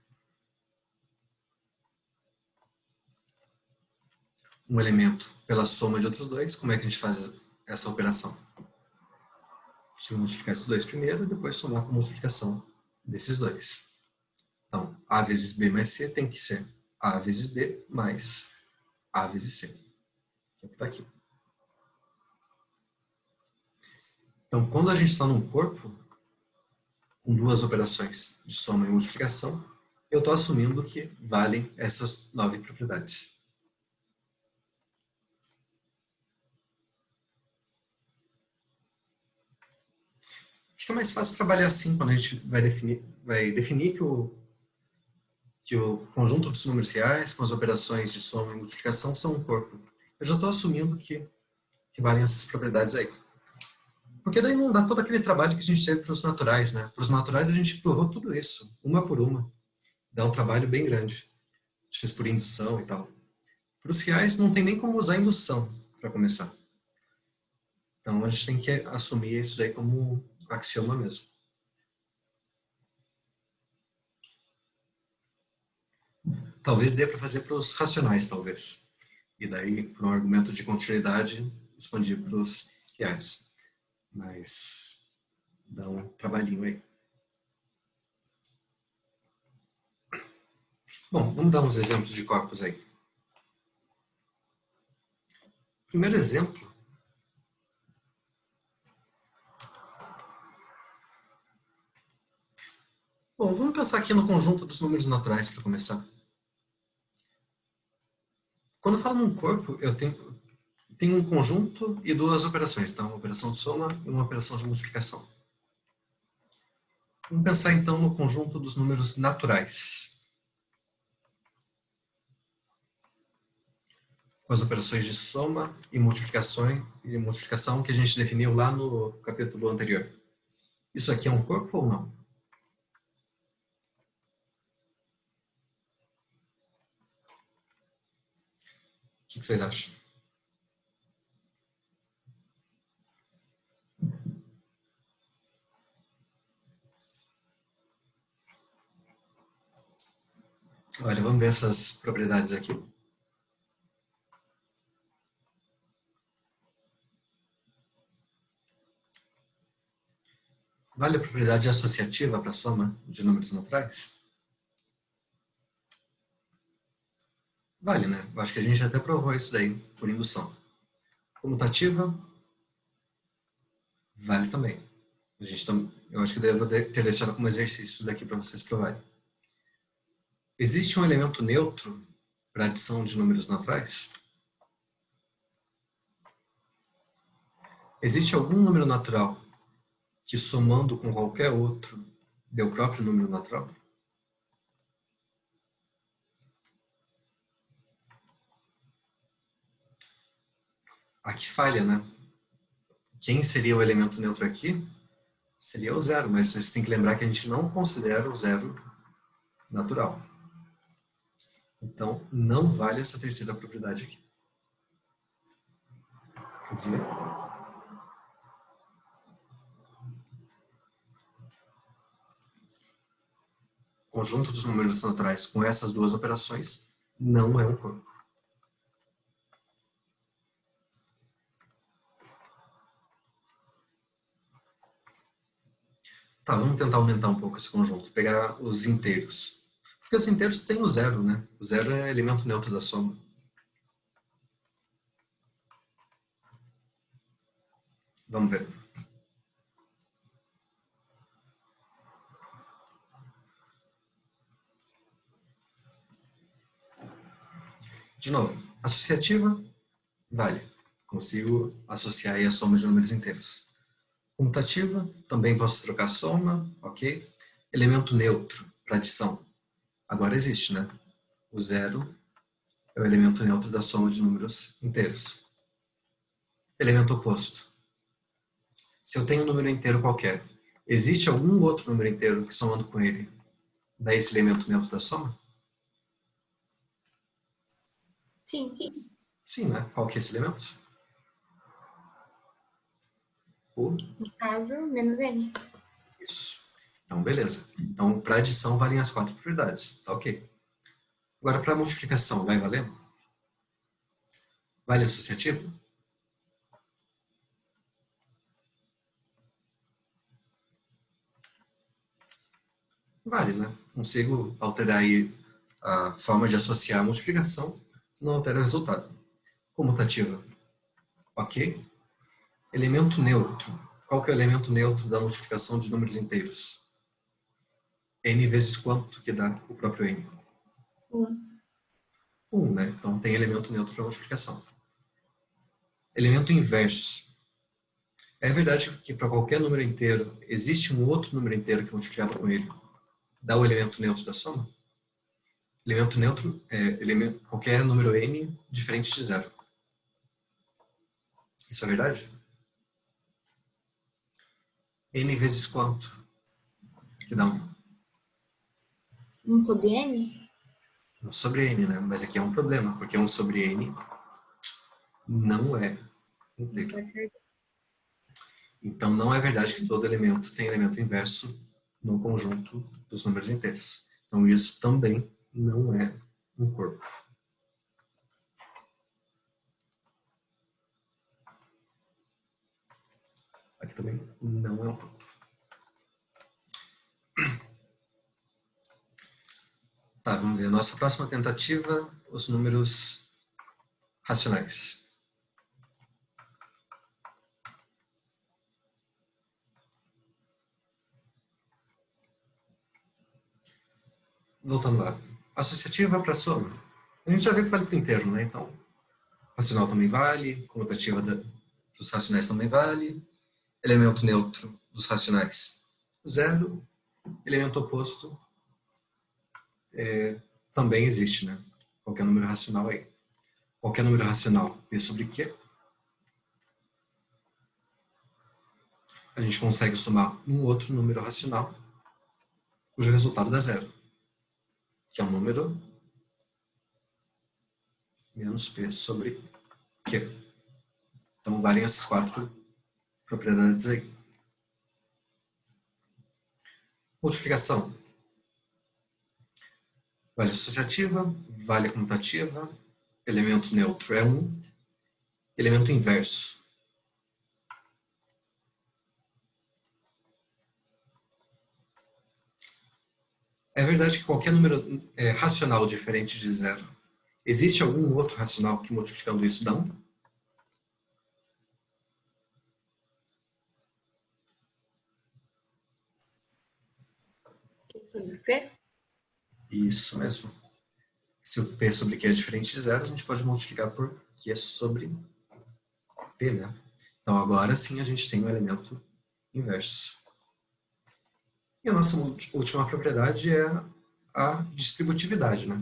Speaker 1: um elemento pela soma de outros dois, como é que a gente faz essa operação? A gente vai multiplicar esses dois primeiro e depois somar com a multiplicação desses dois. Então, A vezes B mais C tem que ser A vezes B mais A vezes C. Que é o que está aqui. Então, quando a gente está num corpo, com duas operações de soma e multiplicação, eu estou assumindo que valem essas 9 propriedades. Fica mais fácil trabalhar assim quando a gente vai definir que o conjunto dos números reais com as operações de soma e multiplicação são um corpo. Eu já estou assumindo que valem essas propriedades aí. Porque daí não dá todo aquele trabalho que a gente teve para os naturais, né? Para os naturais a gente provou tudo isso, uma por uma. Dá um trabalho bem grande. A gente fez por indução e tal. Para os reais não tem nem como usar indução para começar. Então a gente tem que assumir isso daí como axioma mesmo. Talvez dê para fazer para os racionais, talvez. E daí, por um argumento de continuidade, expandir para os reais. Mas dá um trabalhinho aí. Bom, vamos dar uns exemplos de corpos aí. Primeiro exemplo. Bom, vamos pensar aqui no conjunto dos números naturais para começar. Quando eu falo num corpo, eu tenho um conjunto e duas operações, tá? Uma operação de soma e uma operação de multiplicação. Vamos pensar então no conjunto dos números naturais. Com as operações de soma e multiplicação que a gente definiu lá no capítulo anterior. Isso aqui é um corpo ou não? O que vocês acham? Olha, vamos ver essas propriedades aqui. Vale a propriedade associativa para a soma de números naturais? Vale, né? Eu acho que a gente até provou isso daí, por indução. Comutativa? Vale também. Eu acho que devo ter deixado como exercício isso daqui para vocês provarem. Existe um elemento neutro para adição de números naturais? Existe algum número natural que, somando com qualquer outro, dê o próprio número natural? Aqui falha, né? Quem seria o elemento neutro aqui? Seria o zero, mas vocês têm que lembrar que a gente não considera o zero natural. Então, não vale essa terceira propriedade aqui. Quer dizer, o conjunto dos números naturais com essas duas operações não é um corpo. Tá, vamos tentar aumentar um pouco esse conjunto, pegar os inteiros. Porque os inteiros têm o zero, né? O zero é elemento neutro da soma. Vamos ver. De novo, associativa, vale. Consigo associar aí a soma de números inteiros. Comutativa, também posso trocar a soma, ok? Elemento neutro para adição. Agora existe, né? O zero é o elemento neutro da soma de números inteiros. Elemento oposto. Se eu tenho um número inteiro qualquer, existe algum outro número inteiro que, somando com ele, dá esse elemento neutro da soma?
Speaker 2: Sim.
Speaker 1: Sim, né? Qual que é esse elemento? O?
Speaker 2: No caso, menos n.
Speaker 1: Isso. Então, beleza. Então, para adição, valem as quatro propriedades. Tá ok. Agora, para multiplicação, vai valer? Vale associativo? Vale, né? Consigo alterar aí a forma de associar a multiplicação, não altera o resultado. Comutativa. Ok. Elemento neutro. Qual que é o elemento neutro da multiplicação de números inteiros? N vezes quanto que dá o próprio N?
Speaker 2: 1.
Speaker 1: 1, né? Então tem elemento neutro para multiplicação. Elemento inverso. É verdade que para qualquer número inteiro existe um outro número inteiro que multiplicado com ele dá o elemento neutro da soma? Elemento neutro é qualquer número n diferente de zero. Isso é verdade? N vezes quanto? Que dá
Speaker 2: 1 sobre n?
Speaker 1: 1 sobre n, né? Mas aqui é um problema, porque 1 sobre n não é inteiro.
Speaker 2: Pode ser.
Speaker 1: Então não é verdade que todo elemento tem elemento inverso no conjunto dos números inteiros. Então isso também não é um corpo. Aqui também não é um corpo. Tá, vamos ver. Nossa próxima tentativa, os números racionais. voltando lá. Associativa para soma. A gente já viu que vale para o inteiro, né? Então, racional também vale, comutativa dos racionais também vale, elemento neutro dos racionais, zero, elemento oposto também existe, né? Qualquer número racional aí. Qualquer número racional, P sobre Q. A gente consegue somar um outro número racional, cujo resultado dá zero, que é um número menos P sobre Q. Então, valem essas 4 propriedades aí. Multiplicação. Vale associativa, vale comutativa, elemento neutro é 1, elemento inverso. É verdade que qualquer número racional diferente de zero, existe algum outro racional que multiplicando isso dá 1?
Speaker 2: Q sobre P?
Speaker 1: Isso mesmo. Se o P sobre Q é diferente de zero, a gente pode multiplicar por Q sobre P, né? Então agora sim a gente tem o elemento inverso. E a nossa última propriedade é a distributividade, né?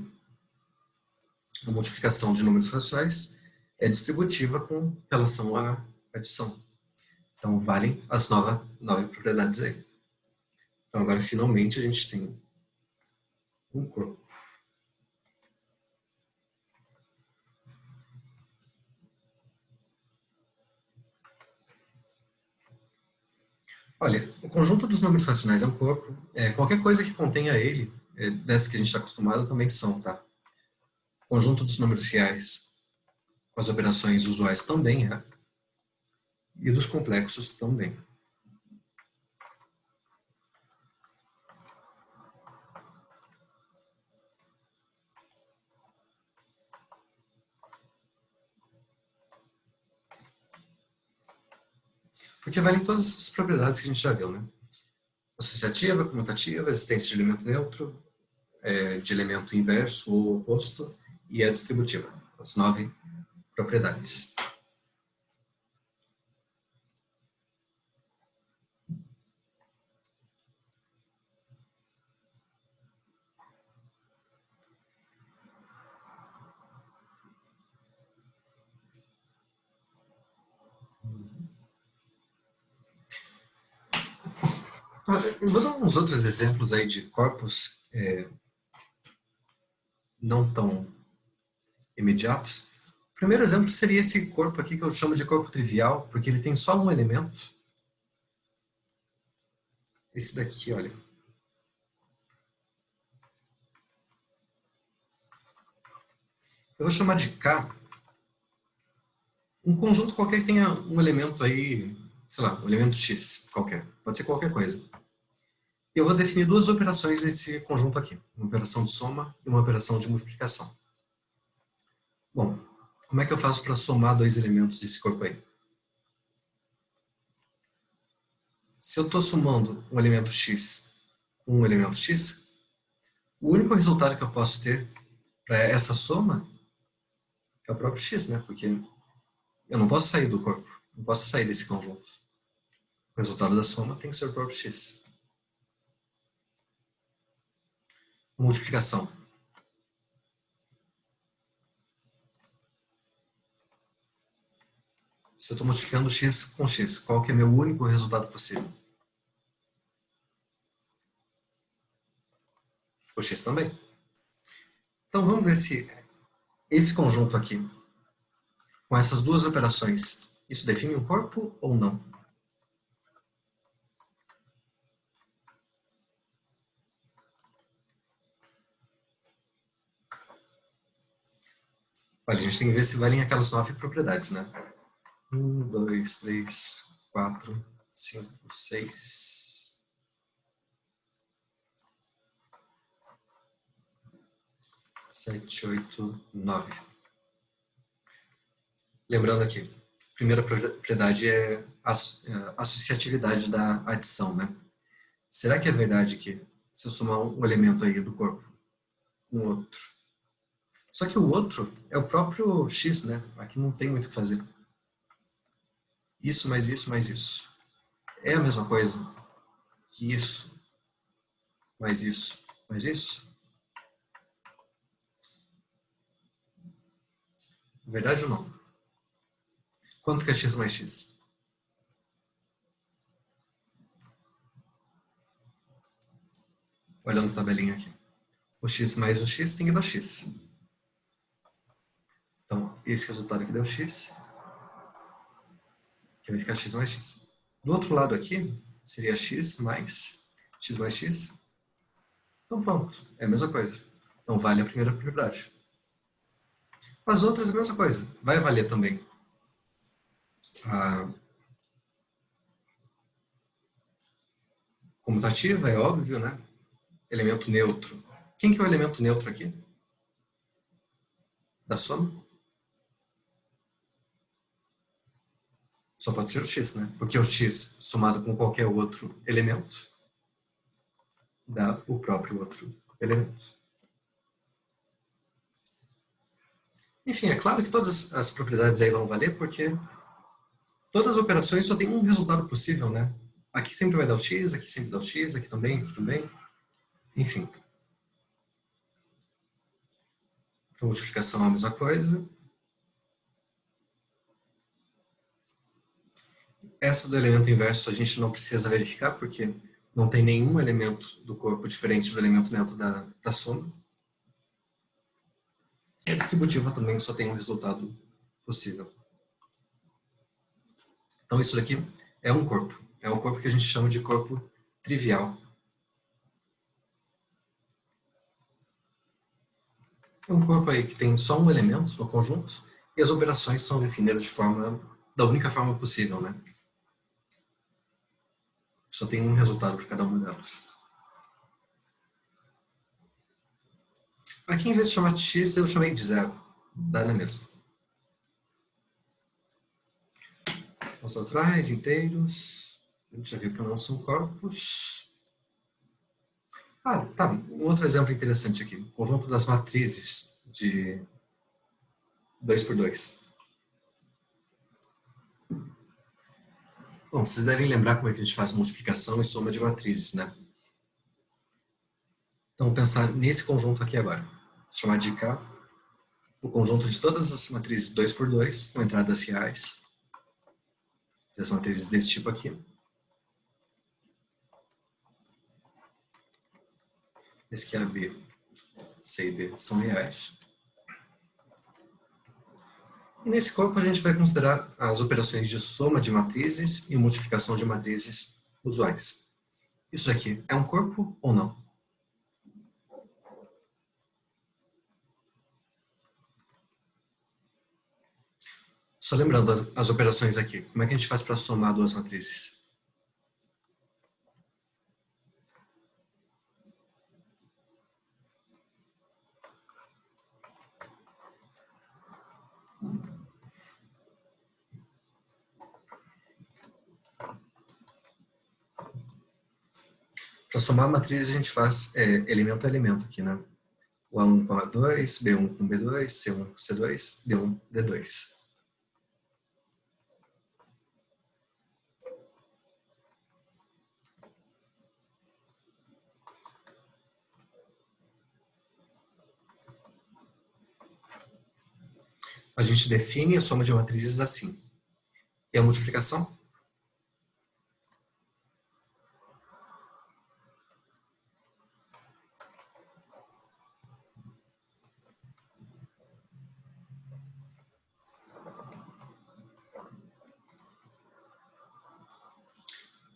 Speaker 1: A multiplicação de números racionais é distributiva com relação à adição. Então valem as 9 propriedades aí. Então agora finalmente a gente tem um corpo. Olha, o conjunto dos números racionais é um corpo. Qualquer coisa que contenha ele, dessas que a gente está acostumado, também são, tá? O conjunto dos números reais com as operações usuais também é. E dos complexos também. Porque valem todas as propriedades que a gente já viu, né? Associativa, comutativa, existência de elemento neutro, de elemento inverso ou oposto, e a distributiva. As 9 propriedades. Eu vou dar uns outros exemplos aí de corpos não tão imediatos. O primeiro exemplo seria esse corpo aqui que eu chamo de corpo trivial, porque ele tem só um elemento. Esse daqui, olha. Eu vou chamar de K. Um conjunto qualquer que tenha um elemento aí, sei lá, um elemento X qualquer. Pode ser qualquer coisa. E eu vou definir 2 operações nesse conjunto aqui. Uma operação de soma e uma operação de multiplicação. Bom, como é que eu faço para somar 2 elementos desse corpo aí? Se eu estou somando um elemento X com um elemento X, o único resultado que eu posso ter para essa soma é o próprio X, né? Porque eu não posso sair do corpo, não posso sair desse conjunto. O resultado da soma tem que ser o próprio X. Multiplicação. Se eu estou multiplicando x com x, qual que é meu único resultado possível? O x também. Então vamos ver se esse conjunto aqui, com essas 2 operações, isso define um corpo ou não? Olha, a gente tem que ver se valem aquelas 9 propriedades, né? 1, 2, 3, 4, 5, 6. 7, 8, 9. Lembrando aqui, a primeira propriedade é a associatividade da adição, né? Será que é verdade que se eu somar um elemento aí do corpo, um outro. Só que o outro é o próprio x, né? Aqui não tem muito o que fazer. Isso mais isso mais isso. É a mesma coisa que isso mais isso mais isso? Verdade ou não? Quanto que é x mais x? Olhando a tabelinha aqui. O x mais o x tem que dar x. Então, esse resultado aqui deu x, que vai ficar x mais x. Do outro lado aqui, seria x mais x. Então pronto, é a mesma coisa. Então vale a primeira propriedade. As outras é a mesma coisa. Vai valer também a comutativa, é óbvio, né? Elemento neutro. Quem que é o elemento neutro aqui? Da soma? Só pode ser o x, né? Porque o x somado com qualquer outro elemento dá o próprio outro elemento. Enfim, é claro que todas as propriedades aí vão valer porque todas as operações só tem um resultado possível, né? Aqui sempre vai dar o x, aqui sempre dá o x, aqui também, aqui também. Enfim. Para multiplicação é a mesma coisa. Essa do elemento inverso a gente não precisa verificar, porque não tem nenhum elemento do corpo diferente do elemento neutro da soma. E a distributiva também só tem um resultado possível. Então isso daqui é um corpo. É um corpo que a gente chama de corpo trivial. É um corpo aí que tem só um elemento no conjunto e as operações são definidas da única forma possível, né? Só tem um resultado para cada uma delas. Aqui, em vez de chamar de x, eu chamei de zero. Dá na mesma. Os naturais, inteiros. A gente já viu que não são corpos. Ah, tá. Um outro exemplo interessante aqui. O conjunto das matrizes de 2 por 2. Bom, vocês devem lembrar como é que a gente faz multiplicação e soma de matrizes, né? Então, vou pensar nesse conjunto aqui agora. Vou chamar de K o conjunto de todas as matrizes 2 por 2 com entradas reais. As matrizes desse tipo aqui. Esse aqui é a B, C e D são reais. E nesse corpo a gente vai considerar as operações de soma de matrizes e multiplicação de matrizes usuais. Isso daqui é um corpo ou não? Só lembrando as operações aqui. Como é que a gente faz para somar duas matrizes? Para somar matrizes a gente faz elemento a elemento aqui, né? O A1 com A2, B1 com B2, C1 com C2, D1, D2. A gente define a soma de matrizes assim. E a multiplicação?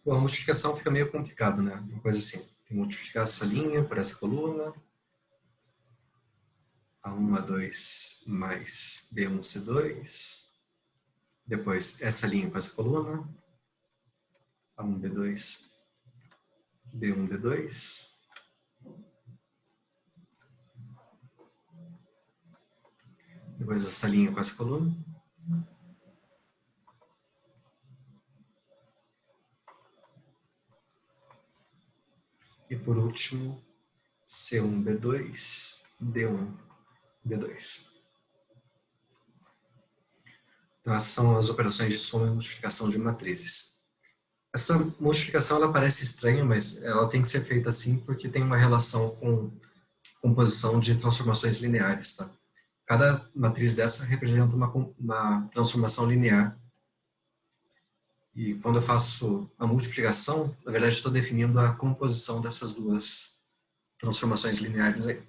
Speaker 1: Bom, a multiplicação fica meio complicado, né? Uma coisa assim. Tem que multiplicar essa linha por essa coluna. A1, A2 mais B1, C2. Depois essa linha com essa coluna. A1, B2, B1, D2. Depois essa linha com essa coluna. E por último, C1, B2, D1, D2. Então, essas são as operações de soma e multiplicação de matrizes. Essa multiplicação ela parece estranha, mas ela tem que ser feita assim porque tem uma relação com composição de transformações lineares. Tá? Cada matriz dessa representa uma transformação linear. E quando eu faço a multiplicação, na verdade estou definindo a composição dessas duas transformações lineares aí.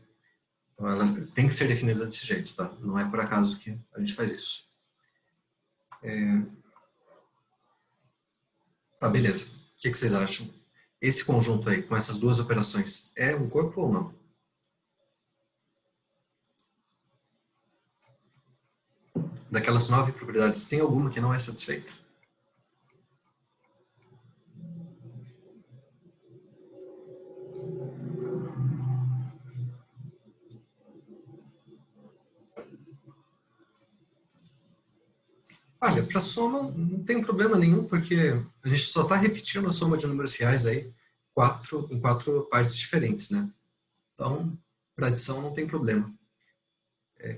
Speaker 1: Então, elas têm que ser definidas desse jeito, tá? Não é por acaso que a gente faz isso. Tá, beleza. O que vocês acham? Esse conjunto aí, com essas duas operações, é um corpo ou não? Daquelas 9 propriedades, tem alguma que não é satisfeita? Olha, para soma não tem problema nenhum, porque a gente só está repetindo a soma de números reais aí em quatro partes diferentes, né? Então, para adição não tem problema.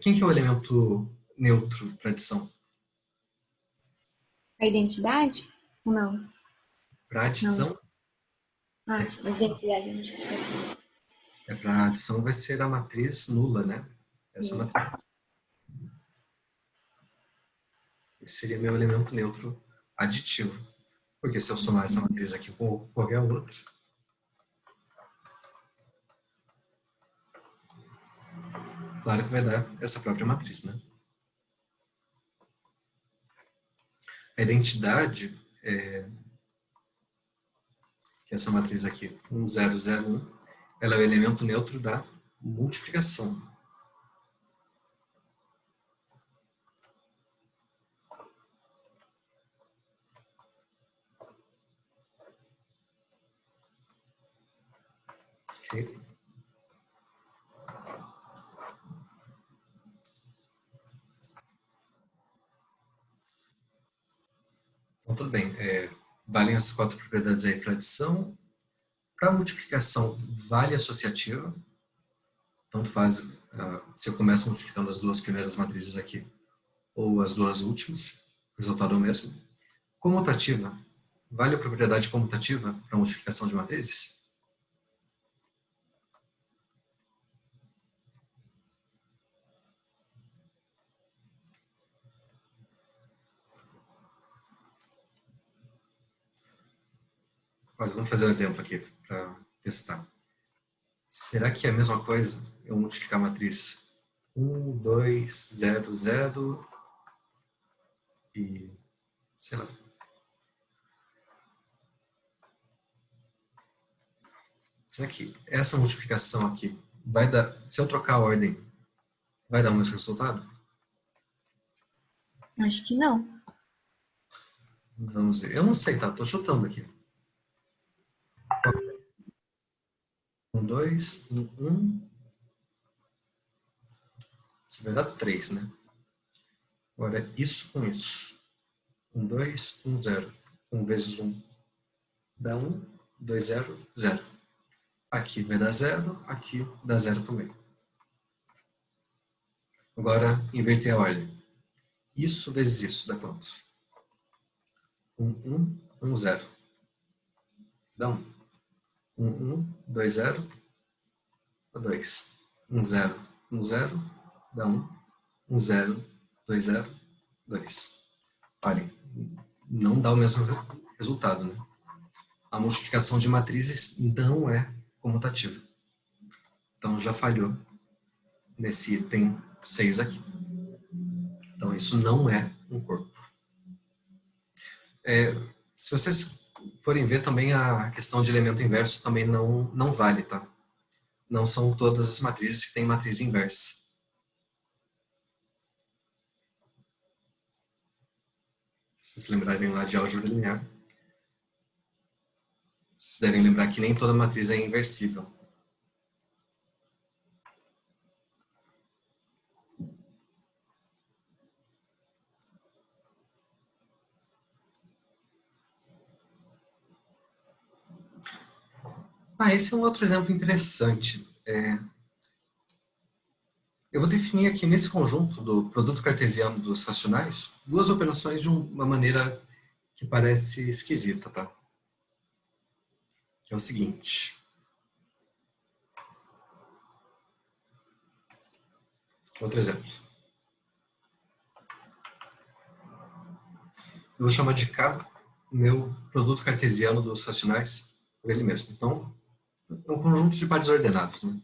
Speaker 1: Quem que é o elemento neutro para adição?
Speaker 2: A identidade? Não.
Speaker 1: Para
Speaker 2: Não.
Speaker 1: adição,
Speaker 2: Ah, a identidade é multiplicação.
Speaker 1: para adição vai ser a matriz nula, né? Essa matriz. Esse seria meu elemento neutro aditivo. Porque se eu somar essa matriz aqui com qualquer outra, claro que vai dar essa própria matriz, né? A identidade, que é essa matriz aqui, 1, 0, 0, 1, ela é o elemento neutro da multiplicação. Ok? Então, tudo bem. Valem as 4 propriedades aí para adição. Para multiplicação, vale associativa. Tanto faz se eu começo multiplicando as duas primeiras matrizes aqui ou as duas últimas, o resultado é o mesmo. Comutativa, vale a propriedade comutativa para multiplicação de matrizes? Olha, vamos fazer um exemplo aqui para testar. Será que é a mesma coisa eu multiplicar a matriz 1, 2, 0, 0 e, sei lá. Será que essa multiplicação aqui vai dar, se eu trocar a ordem, vai dar o mesmo resultado?
Speaker 2: Acho que não.
Speaker 1: Vamos ver. Eu não sei, tá? Tô chutando aqui. 1, 2, 1, 1. Que vai dar 3, né? Agora, isso com isso. 1, 2, 1, 0. 1 vezes 1 dá 1, 2, 0, 0. Aqui vai dar 0, aqui dá 0 também. Agora, inverter a ordem. Isso vezes isso dá quanto? 1, 1, 1, 0. Dá 1. 1, 1, 2, 0, dá 2. 1, 0, 1, 0, dá 1. 1, 0, 2, 0, 2. Olhem, não dá o mesmo resultado, né? A multiplicação de matrizes não é comutativa. Então já falhou nesse item 6 aqui. Então isso não é um corpo. Se vocês forem ver também, a questão de elemento inverso também não vale, tá? Não são todas as matrizes que têm matriz inversa. Se vocês lembrarem lá de álgebra linear, vocês devem lembrar que nem toda matriz é inversível. Esse é um outro exemplo interessante. eu vou definir aqui nesse conjunto do produto cartesiano dos racionais duas operações de uma maneira que parece esquisita, tá? Que é o seguinte. Outro exemplo. Eu vou chamar de K o meu produto cartesiano dos racionais por ele mesmo. Então, é um conjunto de pares ordenados, né?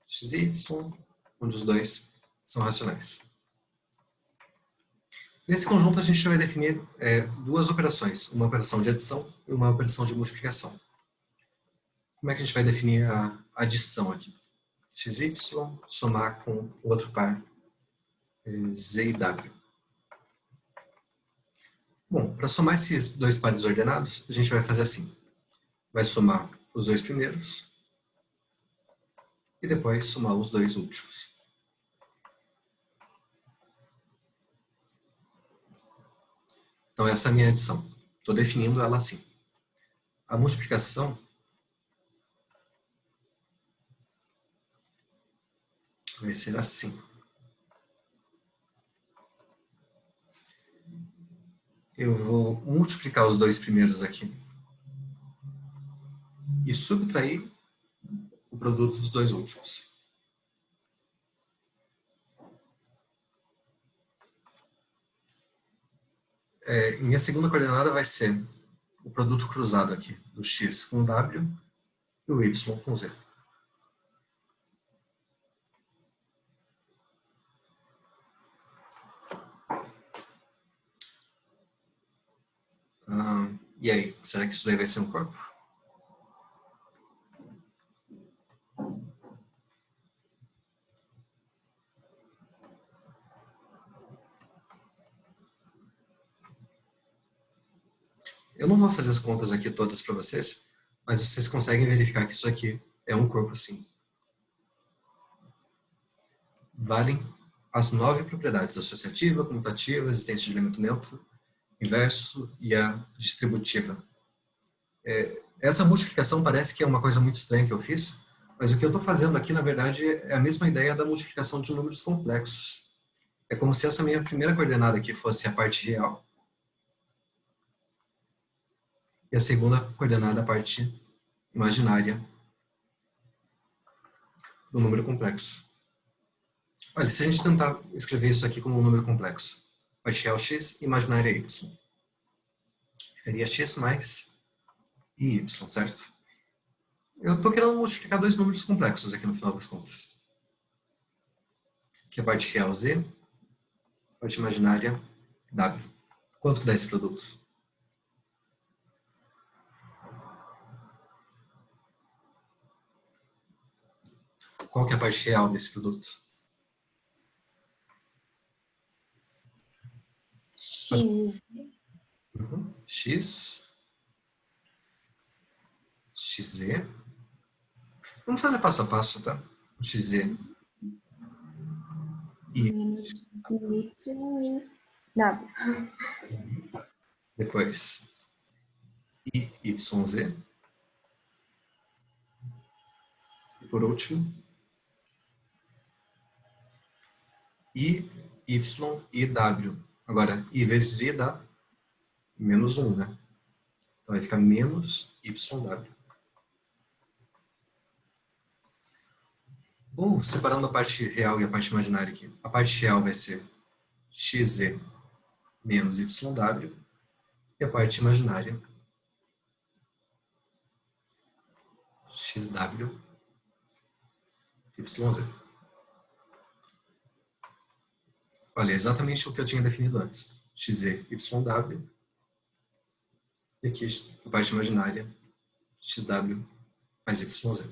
Speaker 1: X e Y, onde os dois são racionais. Nesse conjunto, a gente vai definir duas operações, uma operação de adição e uma operação de multiplicação. Como é que a gente vai definir a adição aqui? XY somar com o outro par Z e W. Bom, para somar esses dois pares ordenados, a gente vai fazer assim. Vai somar os dois primeiros e depois somar os dois últimos. Então essa é a minha adição. Estou definindo ela assim. A multiplicação vai ser assim. Eu vou multiplicar os dois primeiros aqui e subtrair o produto dos dois últimos. Minha segunda coordenada vai ser o produto cruzado aqui, do x com w e o y com z. E aí, será que isso daí vai ser um corpo? Eu não vou fazer as contas aqui todas para vocês, mas vocês conseguem verificar que isso aqui é um corpo sim. Valem as 9 propriedades: associativa, comutativa, existência de elemento neutro, inverso e a distributiva. Essa multiplicação parece que é uma coisa muito estranha que eu fiz, mas o que eu estou fazendo aqui, na verdade, é a mesma ideia da multiplicação de números complexos. É como se essa minha primeira coordenada aqui fosse a parte real e a segunda coordenada a parte imaginária do número complexo. Olha, se a gente tentar escrever isso aqui como um número complexo, parte real x e imaginária y, ficaria x mais y, certo? Eu estou querendo multiplicar dois números complexos aqui no final das contas. Que é a parte real z, a parte imaginária w. Quanto que dá esse produto? Qual que é a parte real desse produto?
Speaker 2: X.
Speaker 1: X. XZ. Vamos fazer passo a passo, tá? XZ. E
Speaker 2: Y e W.
Speaker 1: depois YZ. E por último, I, Y e W. Agora, I vezes I dá menos 1, né? Então vai ficar menos YW. Ou, separando a parte real e a parte imaginária aqui. A parte real vai ser XZ menos YW. E a parte imaginária, XW, YZ. Olha, é exatamente o que eu tinha definido antes. XZ, YW. E aqui a parte imaginária, XW mais YZ.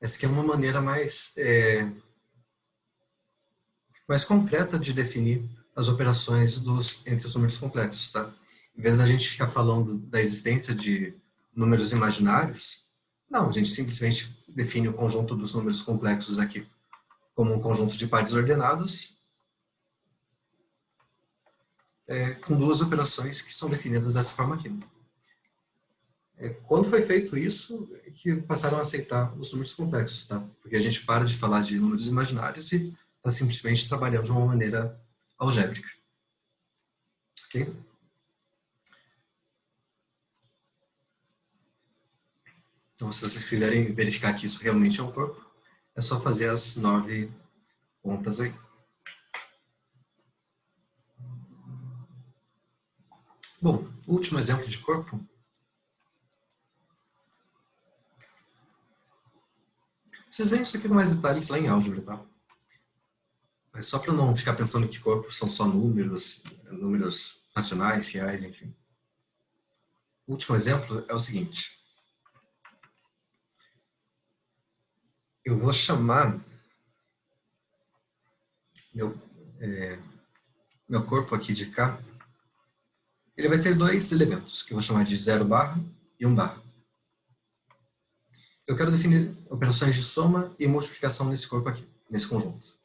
Speaker 1: Essa aqui é uma maneira mais concreta de definir as operações entre os números complexos, tá? Em vez da gente ficar falando da existência de números imaginários, não, a gente simplesmente define o conjunto dos números complexos aqui como um conjunto de pares ordenados com duas operações que são definidas dessa forma aqui. Quando foi feito isso, é que passaram a aceitar os números complexos, tá? Porque a gente para de falar de números imaginários e está simplesmente trabalhando de uma maneira algébrica. Ok? Então, se vocês quiserem verificar que isso realmente é um corpo, é só fazer as 9 contas aí. Bom, o último exemplo de corpo. Vocês veem isso aqui com mais detalhes lá em álgebra, tá? Mas só para não ficar pensando que corpos são só números, números racionais, reais, enfim. O último exemplo é o seguinte. Eu vou chamar meu corpo aqui de K. Ele vai ter dois elementos, que eu vou chamar de 0 barra e 1 barra. Eu quero definir operações de soma e multiplicação nesse corpo aqui, nesse conjunto.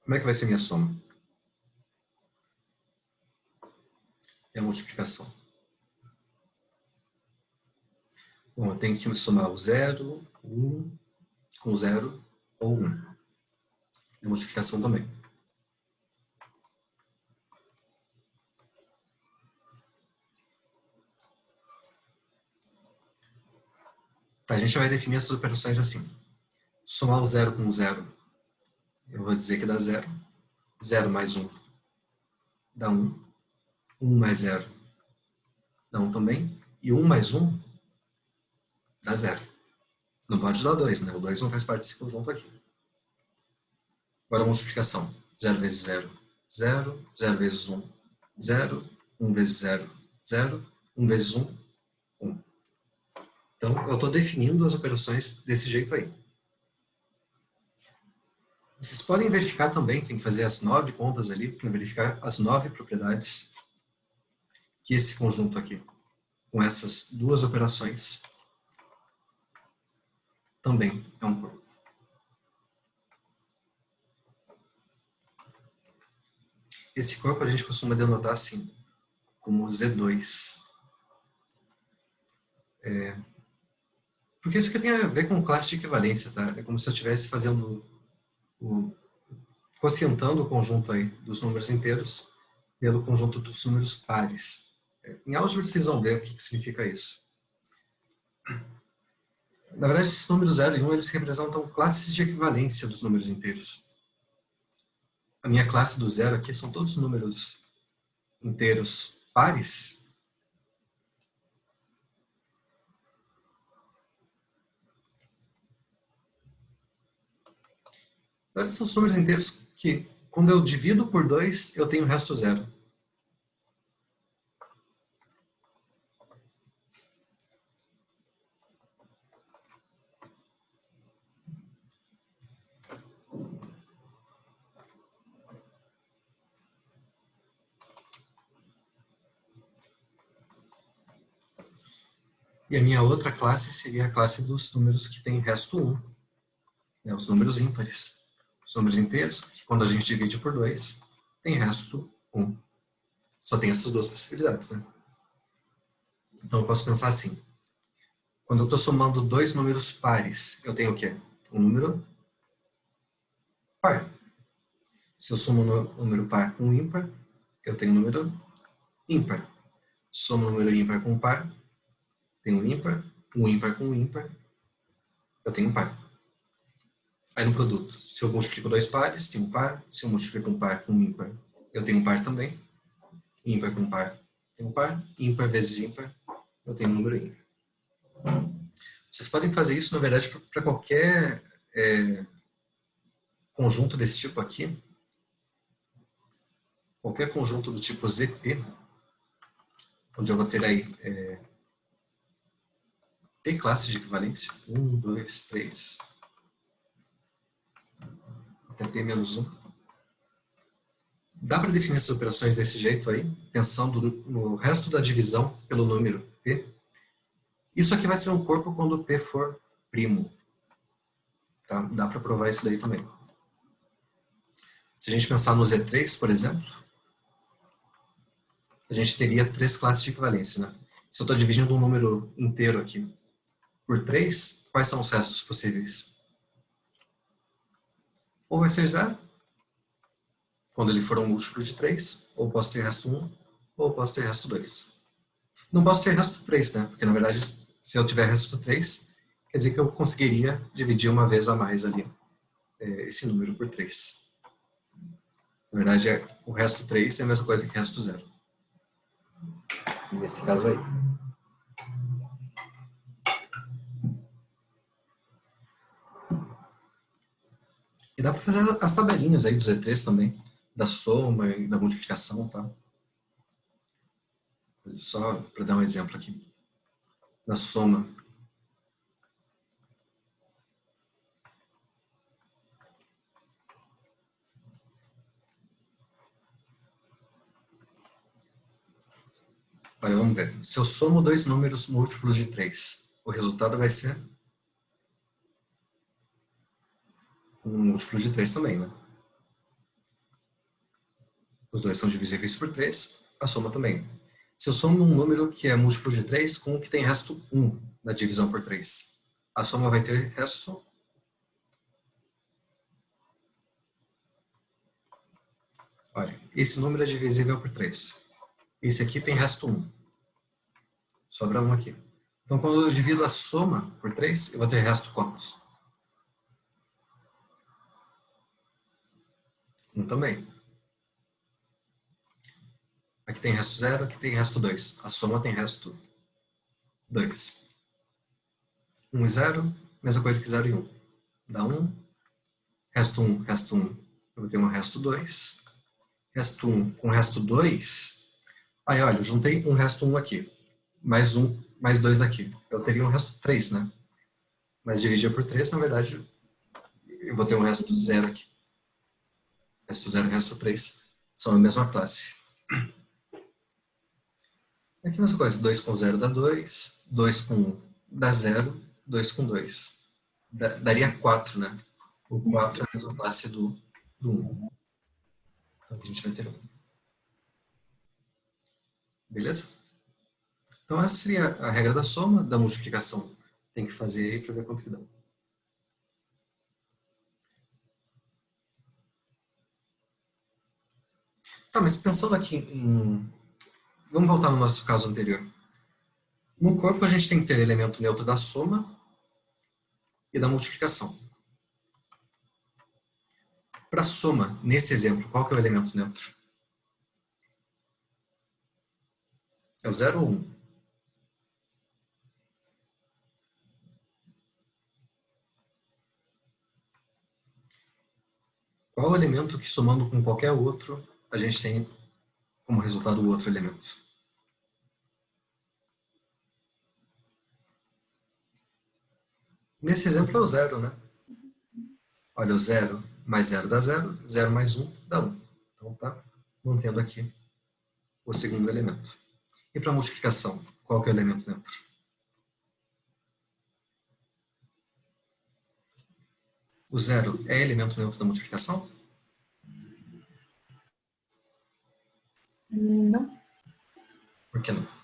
Speaker 1: Como é que vai ser minha soma? E a multiplicação? Bom, eu tenho que somar o 0, 1, com 0 ou 1. E a multiplicação também. Tá, a gente vai definir essas operações assim. Somar o 0 com o 0, eu vou dizer que dá 0. 0 mais 1 dá 1. 1 mais 0 dá 1 também. E 1 mais 1 dá 0. Não pode dar 2, né? O 2 não faz parte desse conjunto aqui. Agora a multiplicação. 0 vezes 0, 0. 0 vezes 1, 0. 1 vezes 0, 0. 1 vezes 1, 1. Então, eu estou definindo as operações desse jeito aí. Vocês podem verificar também, tem que fazer as 9 contas ali, para verificar as 9 propriedades que esse conjunto aqui, com essas duas operações, também é um corpo. Esse corpo a gente costuma denotar assim, como Z2. Porque isso aqui tem a ver com classe de equivalência, tá? É como se eu estivesse fazendo quocientando o conjunto aí dos números inteiros pelo conjunto dos números pares. Em álgebra vocês vão ver o que significa isso. Na verdade, esses números 0 e 1, eles representam classes de equivalência dos números inteiros. A minha classe do 0 aqui são todos números inteiros pares. Agora são os números inteiros que, quando eu divido por 2, eu tenho o resto 0. E a minha outra classe seria a classe dos números que tem resto 1. Né, os números ímpares. Os números inteiros, que quando a gente divide por 2, tem resto 1. Só tem essas duas possibilidades, né? Então eu posso pensar assim. Quando eu estou somando dois números pares, eu tenho o quê? Um número par. Se eu somo um número par com um ímpar, eu tenho um número ímpar. Somo um número ímpar com um par, tenho um ímpar com um ímpar, eu tenho um par. Aí no produto, se eu multiplico dois pares, tenho um par. Se eu multiplico um par com um ímpar, eu tenho um par também. Ímpar com par, tenho um par. Ímpar vezes ímpar, eu tenho um número ímpar. Vocês podem fazer isso, na verdade, para qualquer conjunto desse tipo aqui. Qualquer conjunto do tipo ZP, onde eu vou ter aí P classes de equivalência. 1, 2, 3. Até P menos 1. Dá para definir essas operações desse jeito aí, pensando no resto da divisão pelo número P. Isso aqui vai ser um corpo quando P for primo. Tá? Dá para provar isso daí também. Se a gente pensar no Z3, por exemplo, a gente teria 3 classes de equivalência, né? Se eu estou dividindo um número inteiro aqui por 3, quais são os restos possíveis? Ou vai ser 0, quando ele for um múltiplo de 3, ou posso ter resto 1, ou posso ter resto 2. Não posso ter resto 3, né? Porque, na verdade, se eu tiver resto 3, quer dizer que eu conseguiria dividir uma vez a mais ali esse número por 3. Na verdade, o resto 3 é a mesma coisa que o resto 0. Nesse caso aí. E dá para fazer as tabelinhas aí do Z3 também, da soma e da multiplicação, tá? Só para dar um exemplo aqui. Da soma. Olha, vamos ver. Se eu somo dois números múltiplos de 3, o resultado vai ser um múltiplo de 3 também, né? Os dois são divisíveis por 3, a soma também. Se eu somo um número que é múltiplo de 3 com um que tem resto 1 na divisão por 3, a soma vai ter resto... Olha, esse número é divisível por 3. Esse aqui tem resto 1. Sobra 1 aqui. Então, quando eu divido a soma por 3, eu vou ter resto quantos? 1 também. Aqui tem resto 0, aqui tem resto 2. A soma tem resto 2. 1 e 0, mesma coisa que 0 e 1. Dá 1. Resto 1, resto 1. Eu vou ter um resto 2. Resto 1 com resto 2. Aí, olha, eu juntei um resto 1 aqui. Mais 1, mais 2 daqui. Eu teria um resto 3, né? Mas dividir por 3, na verdade, eu vou ter um resto 0 aqui. Resto 0 e resto 3 são a mesma classe. Aqui a mesma coisa, 2 com 0 dá 2, 2 com 1 dá 0, 2 com 2. Daria 4, né? O 4 é a mesma classe do 1. Então aqui a gente vai ter 1. Beleza? Então essa seria a regra da soma, da multiplicação. Tem que fazer aí para ver quanto que dá. Tá, mas pensando aqui em... Vamos voltar no nosso caso anterior. No corpo a gente tem que ter elemento neutro da soma e da multiplicação. Para soma, nesse exemplo, qual que é o elemento neutro? É o 0 ou 1? Qual o elemento que, somando com qualquer outro, a gente tem como resultado o outro elemento? Nesse exemplo é o 0, né? Olha, o 0 mais 0 dá 0, 0 mais 1 dá 1. Então tá mantendo aqui o segundo elemento. E para multiplicação, qual que é o elemento neutro? O 0 é elemento neutro da multiplicação?
Speaker 2: Não.
Speaker 1: Por que não?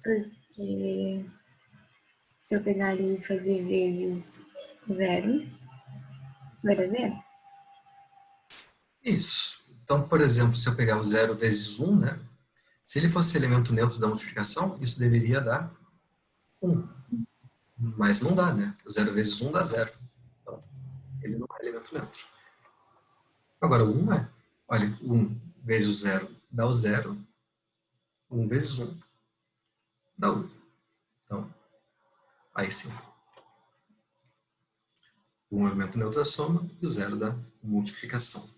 Speaker 2: Porque se eu pegar ali e fazer vezes 0, vai dar 0.
Speaker 1: Isso. Então, por exemplo, se eu pegar o 0 vezes 1, né? Se ele fosse elemento neutro da multiplicação, isso deveria dar 1. Mas não dá, né? 0 vezes 1 dá 0. Então, ele não é elemento neutro. Agora, o 1 é. Olha, 1 vezes o 0 dá o 0. 1 vezes 1 dá 1. Então, aí sim. O 1 é elemento neutro da soma e o 0 da multiplicação.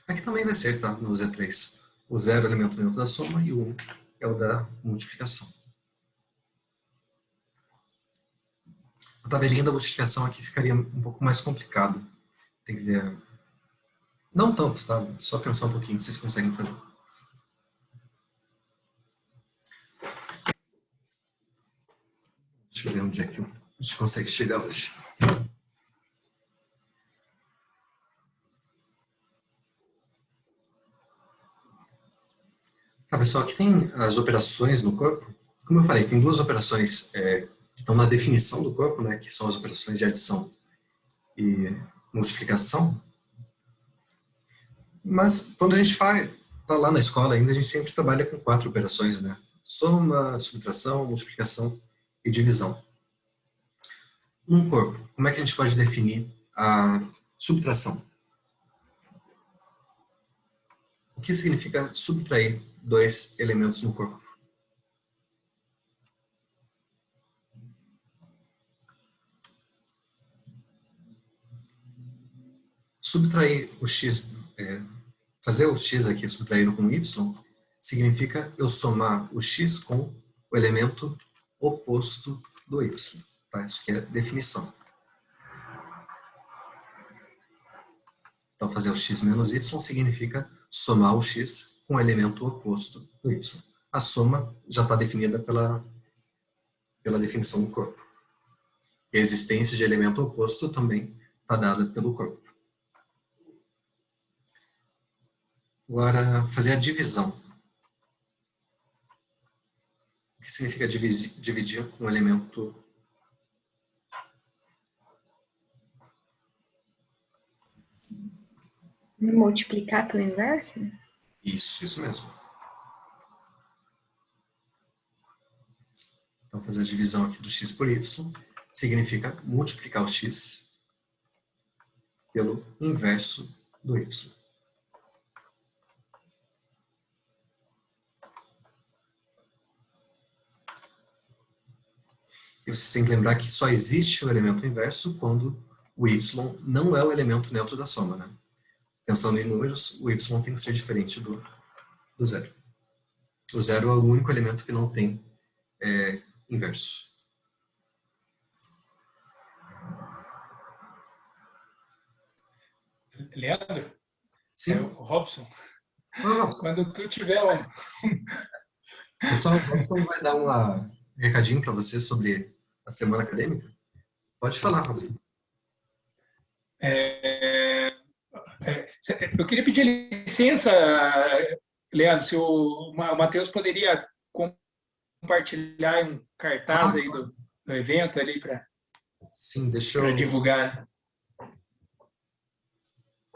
Speaker 1: Aqui também vai ser, tá? No Z3. O 0 é o elemento neutro da soma e o 1 é o da multiplicação. A tabelinha da multiplicação aqui ficaria um pouco mais complicado. Tem que ver... Não tanto, tá? Só pensar um pouquinho se vocês conseguem fazer. Deixa eu ver onde é que a gente consegue chegar hoje. Tá, pessoal, aqui tem as operações no corpo. Como eu falei, tem duas operações que estão na definição do corpo, né, que são as operações de adição e multiplicação. Mas quando a gente tá lá na escola ainda, a gente sempre trabalha com 4 operações, né? Soma, subtração, multiplicação e divisão. Um corpo, como é que a gente pode definir a subtração? O que significa subtrair 2 elementos no corpo? Subtrair o x, fazer o x aqui subtraído com o y, significa eu somar o x com o elemento oposto do y. Tá? Isso aqui é definição. Então, fazer o x menos y significa somar o x com o elemento oposto do y. A soma já está definida pela definição do corpo. E a existência de elemento oposto também está dada pelo corpo. Agora, fazer a divisão. O que significa dividir um elemento?
Speaker 2: Multiplicar pelo inverso?
Speaker 1: Isso mesmo. Então, fazer a divisão aqui do x por y significa multiplicar o x pelo inverso do y. E vocês têm que lembrar que só existe o elemento inverso quando o y não é o elemento neutro da soma, né? Pensando em números, o y tem que ser diferente do zero. O zero é o único elemento que não tem inverso.
Speaker 3: Leandro?
Speaker 1: Sim.
Speaker 3: É o Robson.
Speaker 1: Robson.
Speaker 3: Quando tu tiver um...
Speaker 1: Pessoal, o Robson vai dar um recadinho para você sobre a semana acadêmica. Pode falar, Robson.
Speaker 3: Eu queria pedir licença, Leandro, se o Matheus poderia compartilhar um cartaz aí do evento ali para divulgar.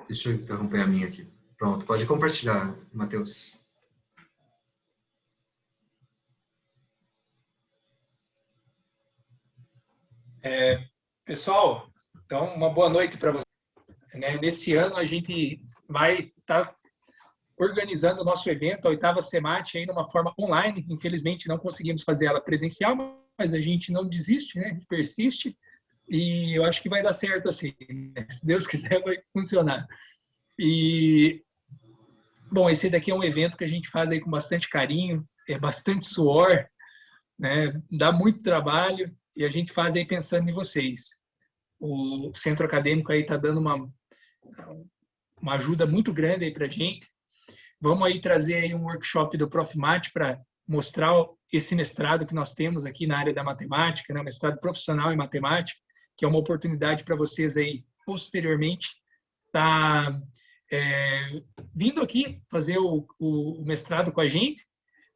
Speaker 1: Deixa eu interromper a minha aqui. Pronto, pode compartilhar, Matheus.
Speaker 3: Pessoal, então uma boa noite para vocês. Nesse ano a gente vai estar organizando o nosso evento, a 8ª CEMAT, aí numa forma online. Infelizmente não conseguimos fazer ela presencial, mas a gente não desiste, né? A gente persiste e eu acho que vai dar certo assim. Se Deus quiser, vai funcionar. E, bom, esse daqui é um evento que a gente faz aí com bastante carinho, bastante suor, né? Dá muito trabalho e a gente faz aí pensando em vocês. O centro acadêmico aí está dando uma ajuda muito grande aí para a gente. Vamos aí trazer aí um workshop do Prof. Mate para mostrar esse mestrado que nós temos aqui na área da matemática, né? Mestrado profissional em matemática, que é uma oportunidade para vocês aí, posteriormente, estar vindo aqui fazer o mestrado com a gente,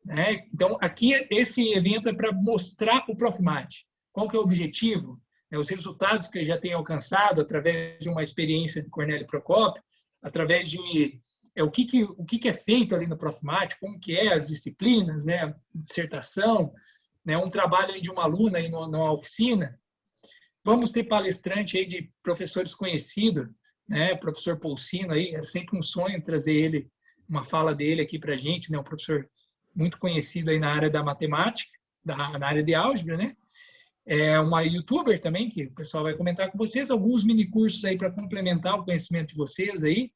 Speaker 3: né? Então, aqui, esse evento é para mostrar o Prof. Mate. Qual que é o objetivo? Os resultados que ele já tem alcançado através de uma experiência de Cornélio Procópio, através de o que é feito ali no Prof. Mate, como que é as disciplinas, né, a dissertação, né, um trabalho aí de uma aluna aí numa oficina. Vamos ter palestrante aí de professores conhecidos, né, professor Poulsino aí, é sempre um sonho trazer ele, uma fala dele aqui para a gente, né, um professor muito conhecido aí na área da matemática, na área de álgebra, né. É uma youtuber também, que o pessoal vai comentar com vocês, alguns mini cursos aí para complementar o conhecimento de vocês aí,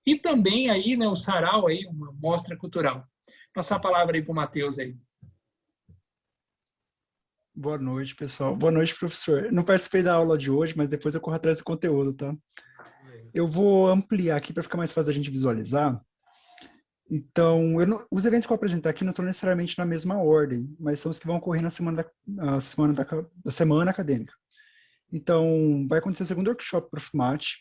Speaker 3: e também aí, né, o sarau aí, uma mostra cultural. Passar a palavra aí para o Matheus aí.
Speaker 4: Boa noite, pessoal. Boa noite, professor. Não participei da aula de hoje, mas depois eu corro atrás do conteúdo, tá? Eu vou ampliar aqui para ficar mais fácil da gente visualizar. Então, os eventos que eu vou apresentar aqui não estão necessariamente na mesma ordem, mas são os que vão ocorrer na semana acadêmica. Então, vai acontecer o segundo workshop Prof. Mate.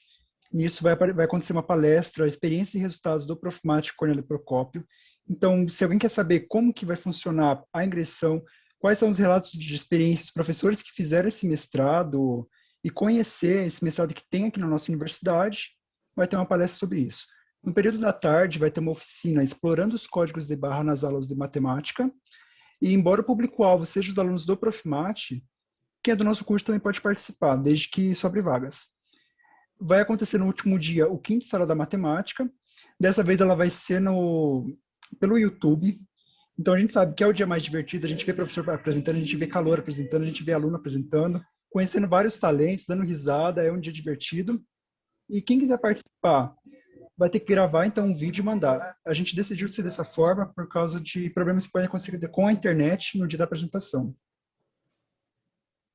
Speaker 4: Nisso vai acontecer uma palestra, experiências e resultados do Prof. Mate Cornélio Procópio. Então, se alguém quer saber como que vai funcionar a ingressão, quais são os relatos de experiência dos professores que fizeram esse mestrado e conhecer esse mestrado que tem aqui na nossa universidade, vai ter uma palestra sobre isso. No período da tarde, vai ter uma oficina explorando os códigos de barra nas aulas de matemática. E, embora o público-alvo seja os alunos do Profimate, quem é do nosso curso também pode participar, desde que sobre vagas. Vai acontecer no último dia o quinto Sala da Matemática. Dessa vez ela vai ser pelo YouTube. Então a gente sabe que é o dia mais divertido, a gente vê professor apresentando, a gente vê calor apresentando, a gente vê aluno apresentando, conhecendo vários talentos, dando risada, é um dia divertido. E quem quiser participar vai ter que gravar então um vídeo e mandar. A gente decidiu ser dessa forma por causa de problemas que podem acontecer com a internet no dia da apresentação.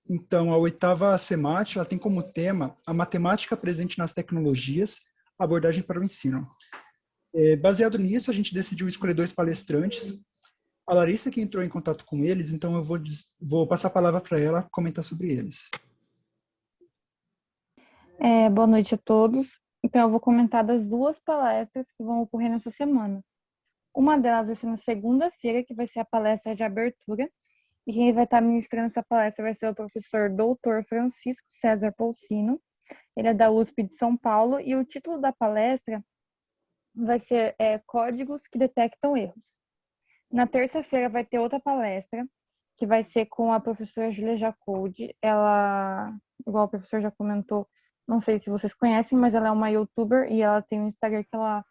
Speaker 4: Então, a 8ª CEMAT, ela tem como tema a matemática presente nas tecnologias, abordagem para o ensino. Baseado nisso, a gente decidiu escolher 2 palestrantes. A Larissa que entrou em contato com eles, então eu vou passar a palavra para ela comentar sobre eles.
Speaker 5: Boa noite a todos. Então, eu vou comentar das 2 palestras que vão ocorrer nessa semana. Uma delas vai ser na segunda-feira, que vai ser a palestra de abertura. E quem vai estar ministrando essa palestra vai ser o professor Dr. Francisco César Polsino. Ele é da USP de São Paulo e o título da palestra vai ser Códigos que detectam erros. Na terça-feira vai ter outra palestra, que vai ser com a professora Júlia Jacoldi. Ela, igual o professor já comentou, não sei se vocês conhecem, mas ela é uma youtuber e ela tem um Instagram que ela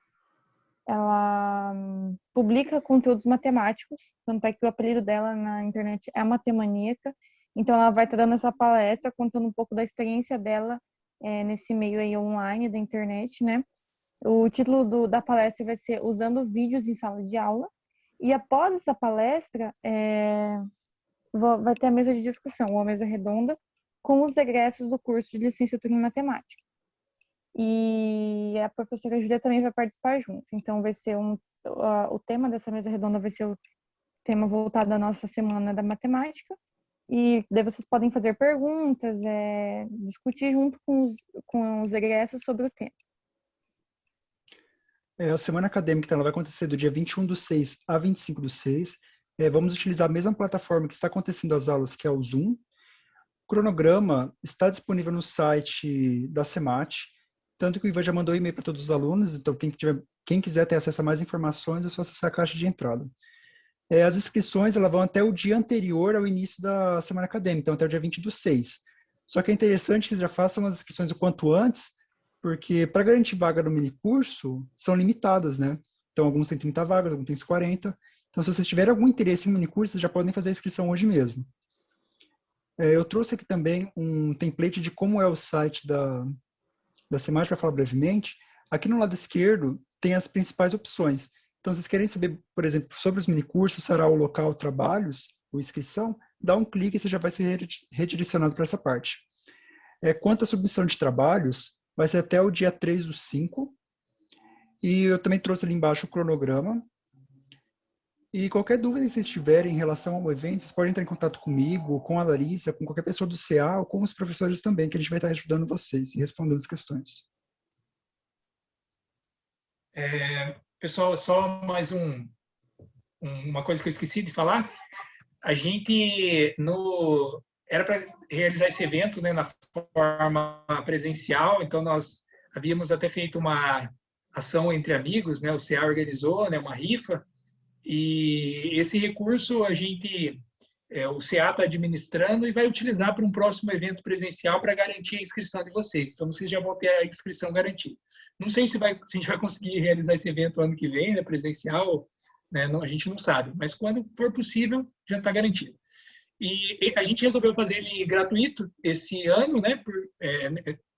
Speaker 5: publica conteúdos matemáticos, tanto é que o apelido dela na internet é Matemaníaca. Então ela vai estar dando essa palestra, contando um pouco da experiência dela nesse meio aí online da internet, né? O título da palestra vai ser Usando Vídeos em Sala de Aula. E após essa palestra, vai ter a mesa de discussão, uma mesa redonda, com os egressos do curso de licenciatura em matemática. E a professora Júlia também vai participar junto. Então, vai ser o tema dessa mesa redonda vai ser o tema voltado à nossa semana da matemática. E daí vocês podem fazer perguntas, discutir junto com os egressos sobre o tema.
Speaker 4: A semana acadêmica ela vai acontecer do dia 21/6 a 25/6. Vamos utilizar a mesma plataforma que está acontecendo as aulas, que é o Zoom. O cronograma está disponível no site da CEMAT, tanto que o Ivan já mandou e-mail para todos os alunos, então quem quiser ter acesso a mais informações é só acessar a caixa de entrada. As inscrições elas vão até o dia anterior ao início da semana acadêmica, então até o dia 20/6. Só que é interessante que já façam as inscrições o quanto antes, porque para garantir vaga no minicurso, são limitadas, né? Então alguns têm 30 vagas, alguns têm 40. Então se vocês tiverem algum interesse em minicurso, vocês já podem fazer a inscrição hoje mesmo. Eu trouxe aqui também um template de como é o site da CEMAT, para falar brevemente. Aqui no lado esquerdo tem as principais opções. Então, se vocês querem saber, por exemplo, sobre os minicursos, será o local trabalhos, ou inscrição, dá um clique e você já vai ser redirecionado para essa parte. Quanto à submissão de trabalhos, vai ser até o dia 3/5. E eu também trouxe ali embaixo o cronograma. E qualquer dúvida que vocês tiverem em relação ao evento, vocês podem entrar em contato comigo, com a Larissa, com qualquer pessoa do CA ou com os professores também, que a gente vai estar ajudando vocês e respondendo as questões.
Speaker 3: Pessoal, só mais uma coisa que eu esqueci de falar. A gente era para realizar esse evento, né, na forma presencial, então nós havíamos até feito uma ação entre amigos, né, o CA organizou, né, uma rifa. E esse recurso o CA está administrando e vai utilizar para um próximo evento presencial para garantir a inscrição de vocês. Então, vocês já vão ter a inscrição garantida. Não sei se a gente vai conseguir realizar esse evento ano que vem, né, presencial, né, a gente não sabe. Mas quando for possível, já está garantido. E a gente resolveu fazer ele gratuito esse ano, né,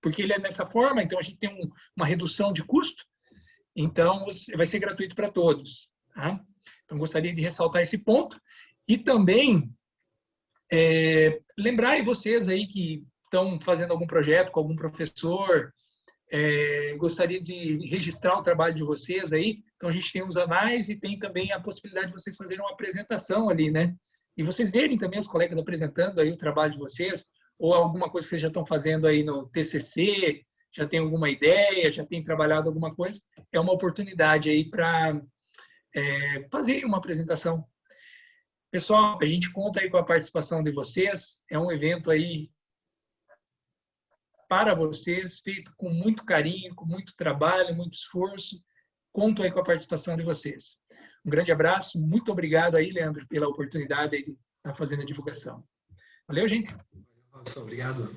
Speaker 3: porque ele é dessa forma, então a gente tem uma redução de custo. Então, vai ser gratuito para todos. Tá? Então, gostaria de ressaltar esse ponto. E também lembrar vocês aí que estão fazendo algum projeto com algum professor, gostaria de registrar o trabalho de vocês aí. Então, a gente tem os anais e tem também a possibilidade de vocês fazerem uma apresentação ali, né? E vocês verem também os colegas apresentando aí o trabalho de vocês, ou alguma coisa que vocês já estão fazendo aí no TCC, já tem alguma ideia, já tem trabalhado alguma coisa. É uma oportunidade aí para fazer uma apresentação. Pessoal, a gente conta aí com a participação de vocês. É um evento aí para vocês, feito com muito carinho, com muito trabalho, muito esforço. Conto aí com a participação de vocês. Um grande abraço. Muito obrigado aí, Leandro, pela oportunidade aí de estar fazendo a divulgação. Valeu, gente.
Speaker 1: Obrigado.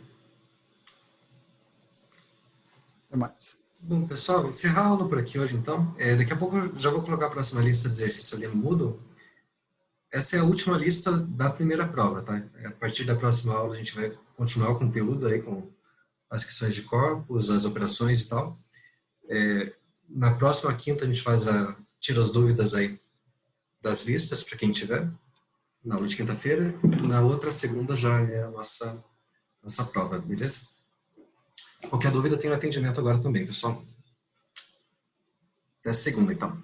Speaker 4: Até mais.
Speaker 1: Bom, pessoal, encerrar a aula por aqui hoje, então. Daqui a pouco eu já vou colocar a próxima lista de exercício ali no Moodle. Essa é a última lista da primeira prova, tá? A partir da próxima aula a gente vai continuar o conteúdo aí com as questões de corpos, as operações e tal. Na próxima quinta a gente tira as dúvidas aí das listas para quem tiver, na aula de quinta-feira. Na outra segunda já é a nossa prova, beleza? Qualquer dúvida tem um atendimento agora também, pessoal. Até segunda, então.